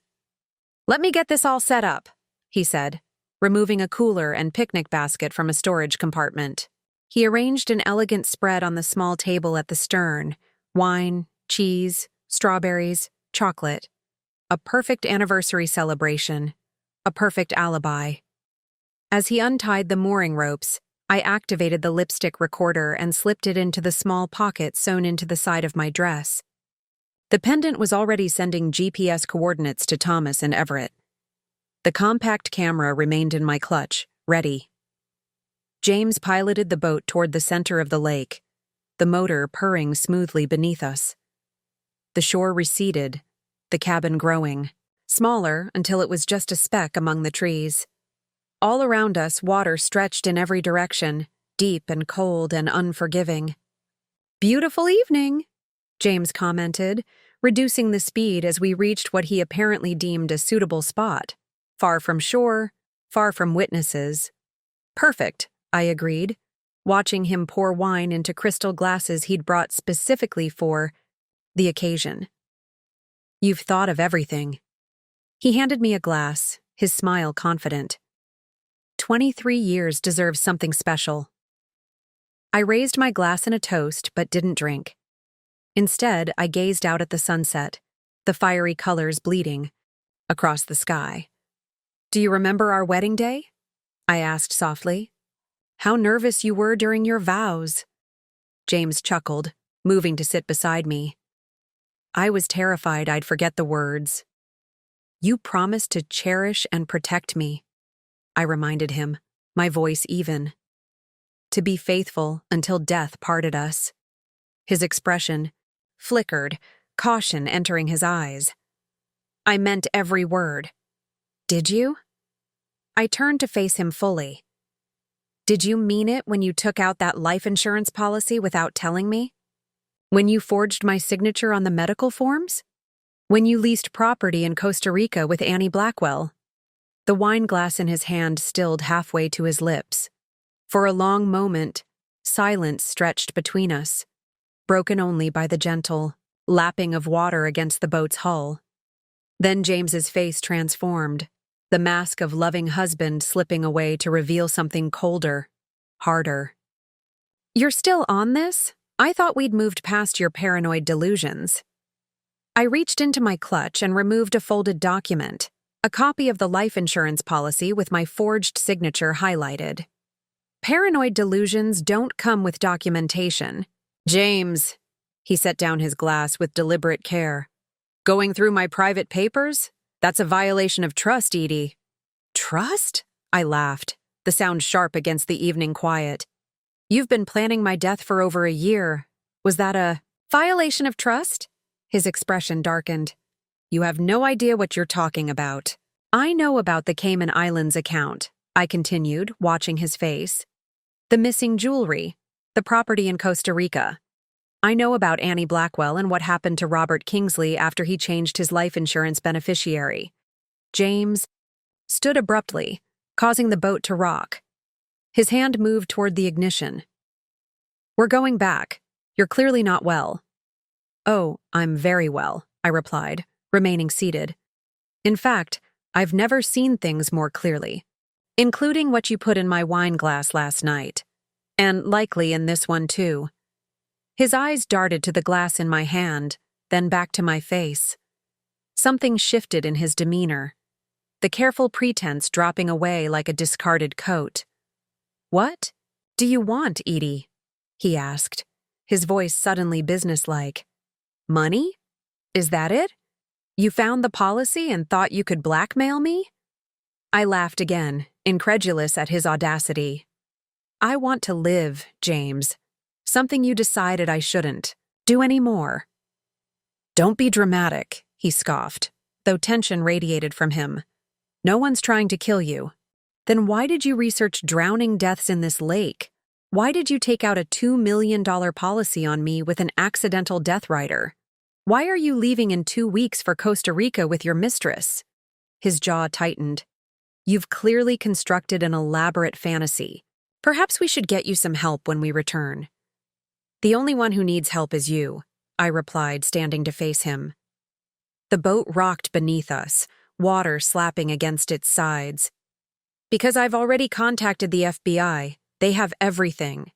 "Let me get this all set up," he said, removing a cooler and picnic basket from a storage compartment. He arranged an elegant spread on the small table at the stern: wine, cheese, strawberries, chocolate. A perfect anniversary celebration. A perfect alibi. As he untied the mooring ropes, I activated the lipstick recorder and slipped it into the small pocket sewn into the side of my dress. The pendant was already sending GPS coordinates to Thomas and Everett. The compact camera remained in my clutch, ready. James piloted the boat toward the center of the lake, the motor purring smoothly beneath us. The shore receded, the cabin growing, smaller until it was just a speck among the trees. All around us, water stretched in every direction, deep and cold and unforgiving. "Beautiful evening," James commented, reducing the speed as we reached what he apparently deemed a suitable spot. Far from shore, far from witnesses. "Perfect," I agreed, watching him pour wine into crystal glasses he'd brought specifically for the occasion. "You've thought of everything." He handed me a glass, his smile confident. 23 years deserves something special. I raised my glass in a toast but didn't drink. Instead, I gazed out at the sunset, the fiery colors bleeding across the sky. "Do you remember our wedding day?" I asked softly. "How nervous you were during your vows." James chuckled, moving to sit beside me. I was terrified I'd forget the words. "You promised to cherish and protect me," I reminded him, my voice even. "To be faithful until death parted us." His expression flickered, caution entering his eyes. "I meant every word." "Did you?" I turned to face him fully. "Did you mean it when you took out that life insurance policy without telling me? When you forged my signature on the medical forms? When you leased property in Costa Rica with Annie Blackwell?" The wine glass in his hand stilled halfway to his lips. For a long moment, silence stretched between us, broken only by the gentle lapping of water against the boat's hull. Then James's face transformed, the mask of loving husband slipping away to reveal something colder, harder. "You're still on this? I thought we'd moved past your paranoid delusions." I reached into my clutch and removed a folded document, a copy of the life insurance policy with my forged signature highlighted. "Paranoid delusions don't come with documentation." "James," he set down his glass with deliberate care. "Going through my private papers? That's a violation of trust, Edie." "Trust?" I laughed, the sound sharp against the evening quiet. "You've been planning my death for over a year. Was that a violation of trust?" His expression darkened. "You have no idea what you're talking about." "I know about the Cayman Islands account," I continued, watching his face. "The missing jewelry, the property in Costa Rica. I know about Annie Blackwell and what happened to Robert Kingsley after he changed his life insurance beneficiary." James stood abruptly, causing the boat to rock. His hand moved toward the ignition. "We're going back. You're clearly not well." "Oh, I'm very well," I replied, remaining seated. "In fact, I've never seen things more clearly, including what you put in my wine glass last night. And likely in this one too." His eyes darted to the glass in my hand, then back to my face. Something shifted in his demeanor, the careful pretense dropping away like a discarded coat. "What do you want, Edie?" he asked, his voice suddenly businesslike. "Money? Is that it? You found the policy and thought you could blackmail me?" I laughed again, incredulous at his audacity. "I want to live, James. Something you decided I shouldn't do anymore." "Don't be dramatic," he scoffed, though tension radiated from him. "No one's trying to kill you. Then why did you research drowning deaths in this lake? Why did you take out a $2 million policy on me with an accidental death rider? Why are you leaving in 2 weeks for Costa Rica with your mistress?" His jaw tightened. "You've clearly constructed an elaborate fantasy. Perhaps we should get you some help when we return." "The only one who needs help is you," I replied, standing to face him. The boat rocked beneath us, water slapping against its sides. "Because I've already contacted the FBI. They have everything.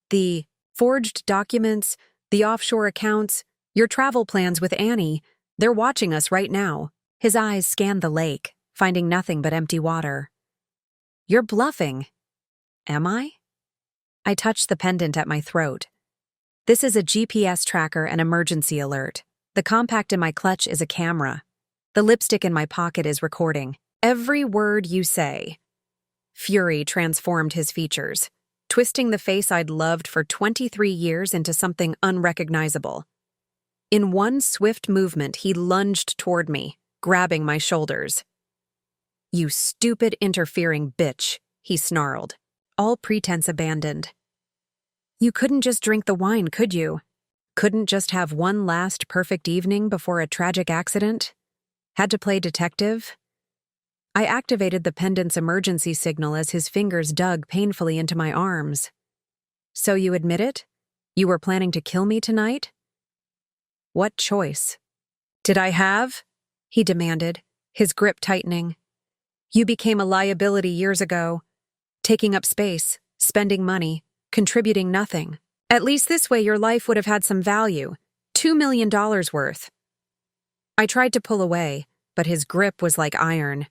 The forged documents, the offshore accounts, your travel plans with Annie. They're watching us right now." His eyes scanned the lake, finding nothing but empty water. "You're bluffing." "Am I?" I touched the pendant at my throat. "This is a GPS tracker and emergency alert. The compact in my clutch is a camera. The lipstick in my pocket is recording every word you say." Fury transformed his features, twisting the face I'd loved for 23 years into something unrecognizable. In one swift movement, he lunged toward me, grabbing my shoulders. "You stupid, interfering bitch," he snarled, all pretense abandoned. "You couldn't just drink the wine, could you? Couldn't just have one last perfect evening before a tragic accident? Had to play detective?" I activated the pendant's emergency signal as his fingers dug painfully into my arms. "So you admit it? You were planning to kill me tonight?" "What choice?" "Did I have?" he demanded, his grip tightening. "You became a liability years ago, taking up space, spending money, contributing nothing. At least this way your life would have had some value, $2 million worth." I tried to pull away, but his grip was like iron.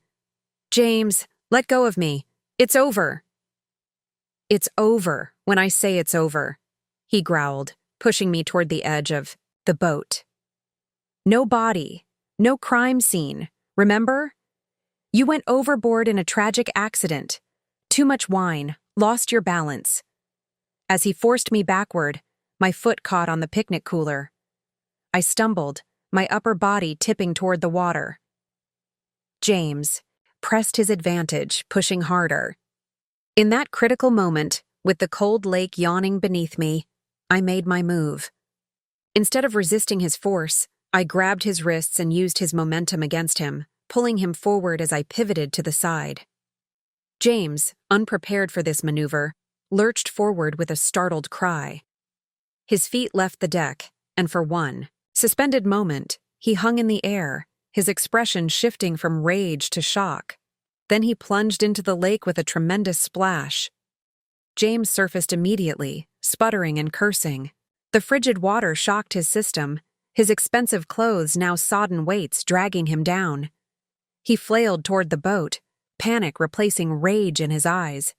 "James, let go of me. It's over." "It's over when I say it's over," he growled, pushing me toward the edge of the boat. "No body, no crime scene, remember? You went overboard in a tragic accident. Too much wine, lost your balance." As he forced me backward, my foot caught on the picnic cooler. I stumbled, my upper body tipping toward the water. James pressed his advantage, pushing harder. In that critical moment, with the cold lake yawning beneath me, I made my move. Instead of resisting his force, I grabbed his wrists and used his momentum against him, pulling him forward as I pivoted to the side. James, unprepared for this maneuver, lurched forward with a startled cry. His feet left the deck, and for one suspended moment, he hung in the air, his expression shifting from rage to shock. Then he plunged into the lake with a tremendous splash. James surfaced immediately, sputtering and cursing. The frigid water shocked his system, his expensive clothes now sodden weights dragging him down. He flailed toward the boat, panic replacing rage in his eyes.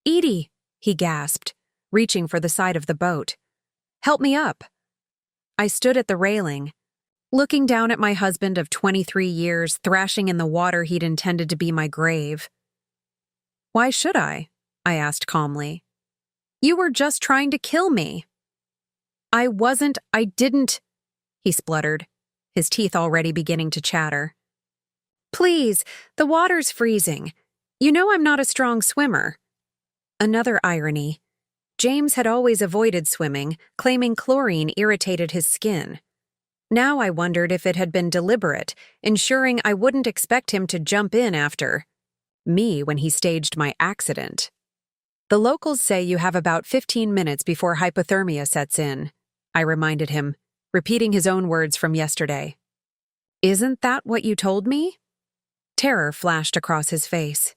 "Edie," he gasped, reaching for the side of the boat. "Help me up." I stood at the railing, looking down at my husband of 23 years thrashing in the water he'd intended to be my grave. "Why should I?" I asked calmly. "You were just trying to kill me." I didn't," he spluttered, his teeth already beginning to chatter. "Please, the water's freezing. You know I'm not a strong swimmer." Another irony. James had always avoided swimming, claiming chlorine irritated his skin. Now I wondered if it had been deliberate, ensuring I wouldn't expect him to jump in after me when he staged my accident. "The locals say you have about 15 minutes before hypothermia sets in," I reminded him, repeating his own words from yesterday. "Isn't that what you told me?" Terror flashed across his face.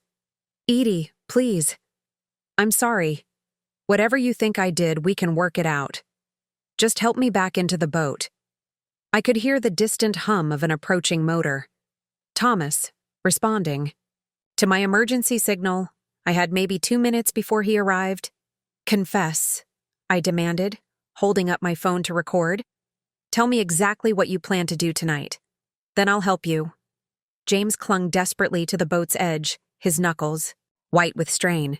"Edie, please. I'm sorry. Whatever you think I did, we can work it out." Just help me back into the boat. I could hear the distant hum of an approaching motor. Thomas, responding. To my emergency signal, I had maybe 2 minutes before he arrived. Confess, I demanded, holding up my phone to record. Tell me exactly what you plan to do tonight. Then I'll help you. James clung desperately to the boat's edge, his knuckles white with strain.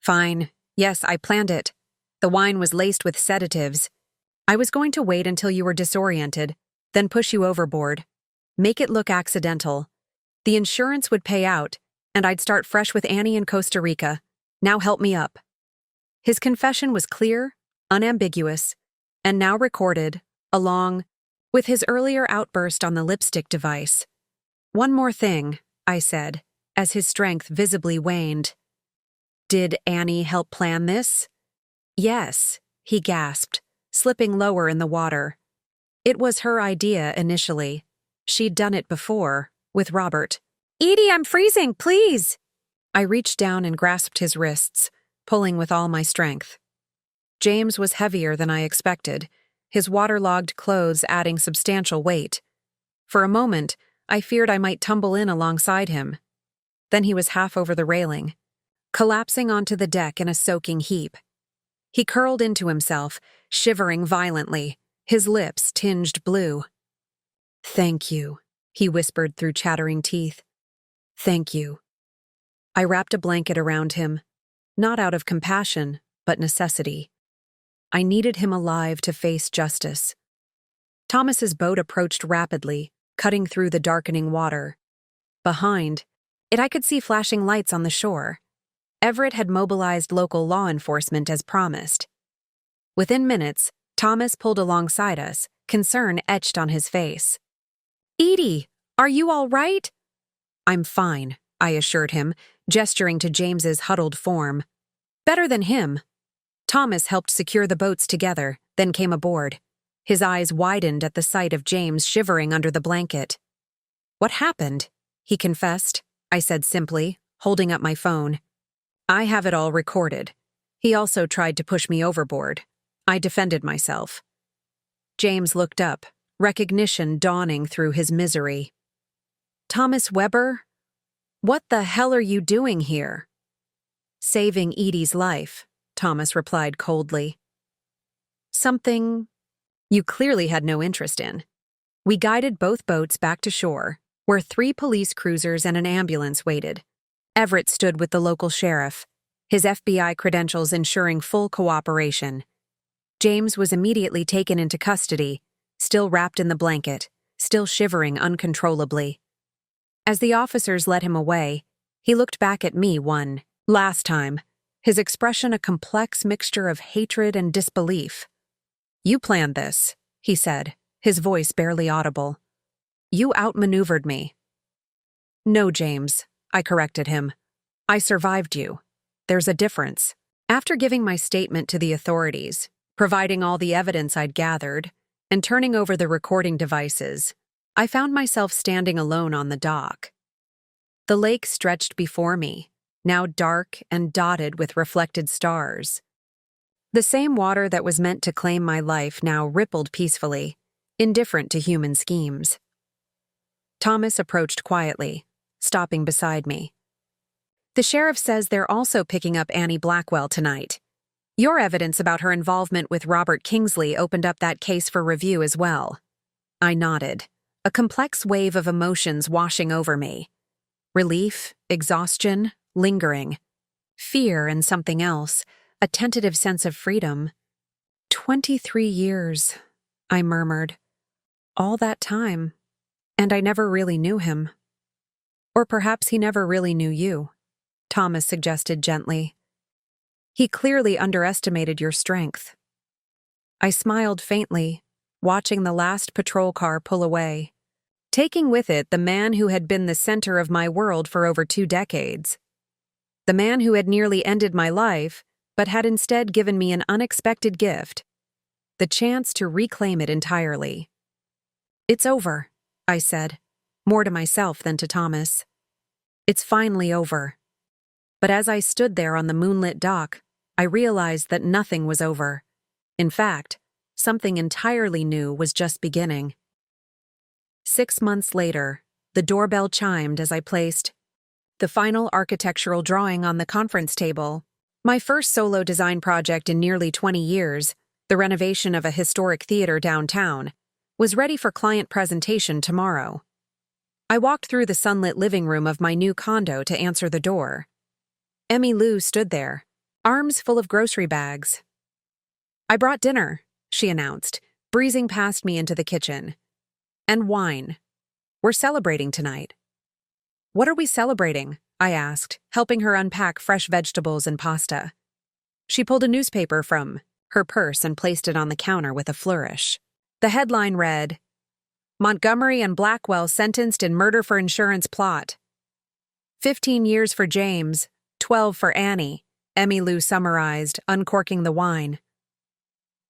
Fine. Yes, I planned it. The wine was laced with sedatives. I was going to wait until you were disoriented, then push you overboard. Make it look accidental. The insurance would pay out, and I'd start fresh with Annie in Costa Rica. Now help me up. His confession was clear, unambiguous, and now recorded, along with his earlier outburst on the lipstick device. One more thing, I said, as his strength visibly waned. Did Annie help plan this? Yes, he gasped, slipping lower in the water. It was her idea initially. She'd done it before, with Robert. Edie, I'm freezing, please! I reached down and grasped his wrists, pulling with all my strength. James was heavier than I expected, his waterlogged clothes adding substantial weight. For a moment, I feared I might tumble in alongside him. Then he was half over the railing, collapsing onto the deck in a soaking heap. He curled into himself, shivering violently, his lips tinged blue. Thank you, he whispered through chattering teeth. Thank you. I wrapped a blanket around him, not out of compassion, but necessity. I needed him alive to face justice. Thomas's boat approached rapidly, cutting through the darkening water. Behind it, I could see flashing lights on the shore. Everett had mobilized local law enforcement as promised. Within minutes, Thomas pulled alongside us, concern etched on his face. Edie, are you all right? I'm fine, I assured him, gesturing to James's huddled form. Better than him. Thomas helped secure the boats together, then came aboard. His eyes widened at the sight of James shivering under the blanket. What happened? He confessed, I said simply, holding up my phone. I have it all recorded. He also tried to push me overboard. I defended myself. James looked up, recognition dawning through his misery. Thomas Weber? What the hell are you doing here? Saving Edie's life, Thomas replied coldly. Something you clearly had no interest in. We guided both boats back to shore, where 3 police cruisers and an ambulance waited. Everett stood with the local sheriff, his FBI credentials ensuring full cooperation. James was immediately taken into custody, still wrapped in the blanket, still shivering uncontrollably. As the officers led him away, he looked back at me one last time, his expression a complex mixture of hatred and disbelief. You planned this, he said, his voice barely audible. You outmaneuvered me. No, James, I corrected him. I survived you. There's a difference. After giving my statement to the authorities, providing all the evidence I'd gathered, and turning over the recording devices, I found myself standing alone on the dock. The lake stretched before me, now dark and dotted with reflected stars. The same water that was meant to claim my life now rippled peacefully, indifferent to human schemes. Thomas approached quietly, stopping beside me. The sheriff says they're also picking up Annie Blackwell tonight. Your evidence about her involvement with Robert Kingsley opened up that case for review as well. I nodded, a complex wave of emotions washing over me. Relief, exhaustion, lingering. Fear and something else, a tentative sense of freedom. 23 years, I murmured. All that time, and I never really knew him. Or perhaps he never really knew you, Thomas suggested gently. He clearly underestimated your strength. I smiled faintly, watching the last patrol car pull away, taking with it the man who had been the center of my world for over 2 decades. The man who had nearly ended my life, but had instead given me an unexpected gift, the chance to reclaim it entirely. It's over, I said, more to myself than to Thomas. It's finally over. But as I stood there on the moonlit dock, I realized that nothing was over. In fact, something entirely new was just beginning. 6 months later, the doorbell chimed as I placed the final architectural drawing on the conference table. My first solo design project in nearly 20 years, the renovation of a historic theater downtown, was ready for client presentation tomorrow. I walked through the sunlit living room of my new condo to answer the door. Emmy Lou stood there, arms full of grocery bags. "I brought dinner," she announced, breezing past me into the kitchen. "And wine. We're celebrating tonight." "What are we celebrating?" I asked, helping her unpack fresh vegetables and pasta. She pulled a newspaper from her purse and placed it on the counter with a flourish. The headline read, "Montgomery and Blackwell sentenced in murder for insurance plot. 15 years for James, 12 for Annie," Emmy Lou summarized, uncorking the wine.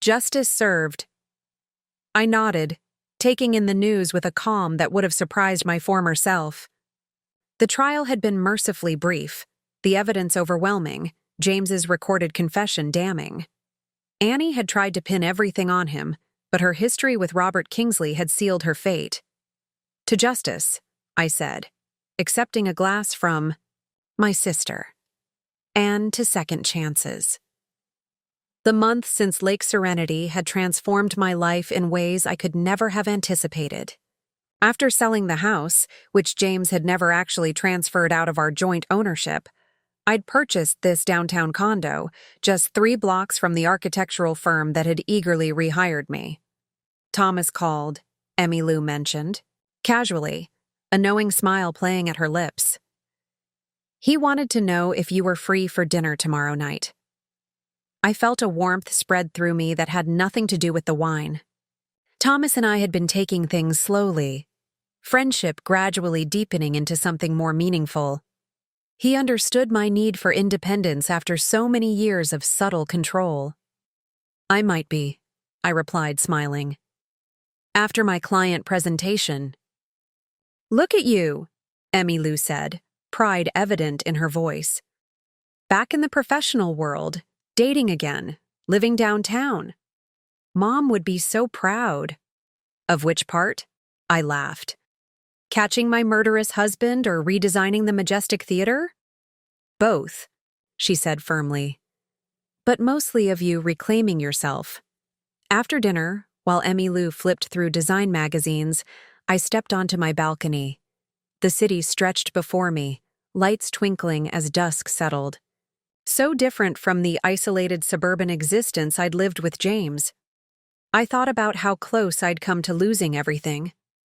"Justice served." I nodded, taking in the news with a calm that would have surprised my former self. The trial had been mercifully brief, the evidence overwhelming, James's recorded confession damning. Annie had tried to pin everything on him, but her history with Robert Kingsley had sealed her fate. "To justice," I said, accepting a glass from my sister. "And to second chances." The month since Lake Serenity had transformed my life in ways I could never have anticipated. After selling the house, which James had never actually transferred out of our joint ownership, I'd purchased this downtown condo, just 3 blocks from the architectural firm that had eagerly rehired me. "Thomas called," Emmy Lou mentioned, casually, a knowing smile playing at her lips. "He wanted to know if you were free for dinner tomorrow night." I felt a warmth spread through me that had nothing to do with the wine. Thomas and I had been taking things slowly, friendship gradually deepening into something more meaningful. He understood my need for independence after so many years of subtle control. "I might be," I replied, smiling. "After my client presentation." "Look at you," Emmy Lou said, pride evident in her voice. "Back in the professional world, dating again, living downtown. Mom would be so proud." "Of which part?" I laughed. "Catching my murderous husband or redesigning the Majestic Theater?" "Both," she said firmly. "But mostly of you reclaiming yourself." After dinner, while Emmy Lou flipped through design magazines, I stepped onto my balcony. The city stretched before me, lights twinkling as dusk settled. So different from the isolated suburban existence I'd lived with James. I thought about how close I'd come to losing everything.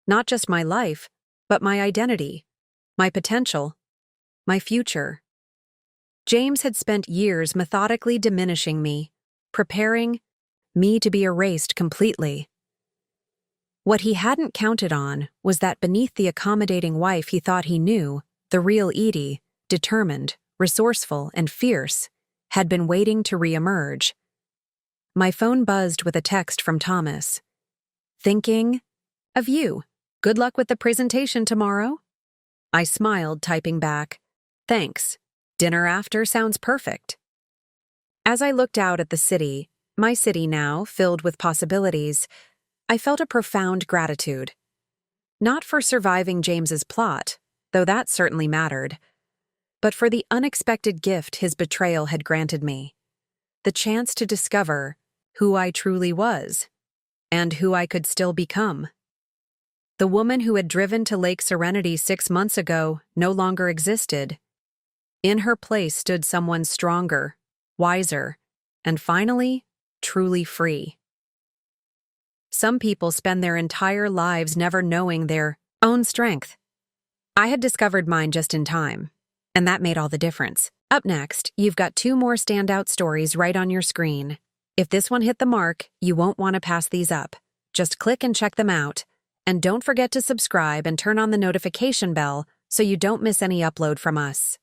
Not just my life, but my identity, my potential, my future. James had spent years methodically diminishing me, preparing me to be erased completely. What he hadn't counted on was that beneath the accommodating wife he thought he knew, the real Edie, determined, resourceful, and fierce, had been waiting to reemerge. My phone buzzed with a text from Thomas. "Thinking of you. Good luck with the presentation tomorrow." I smiled, typing back, "Thanks. Dinner after sounds perfect." As I looked out at the city, my city now filled with possibilities, I felt a profound gratitude. Not for surviving James's plot, though that certainly mattered, but for the unexpected gift his betrayal had granted me. The chance to discover who I truly was, and who I could still become. The woman who had driven to Lake Serenity 6 months ago no longer existed. In her place stood someone stronger, wiser, and finally, truly free. Some people spend their entire lives never knowing their own strength. I had discovered mine just in time, and that made all the difference. Up next, you've got 2 more standout stories right on your screen. If this one hit the mark, you won't want to pass these up. Just click and check them out. And don't forget to subscribe and turn on the notification bell so you don't miss any upload from us.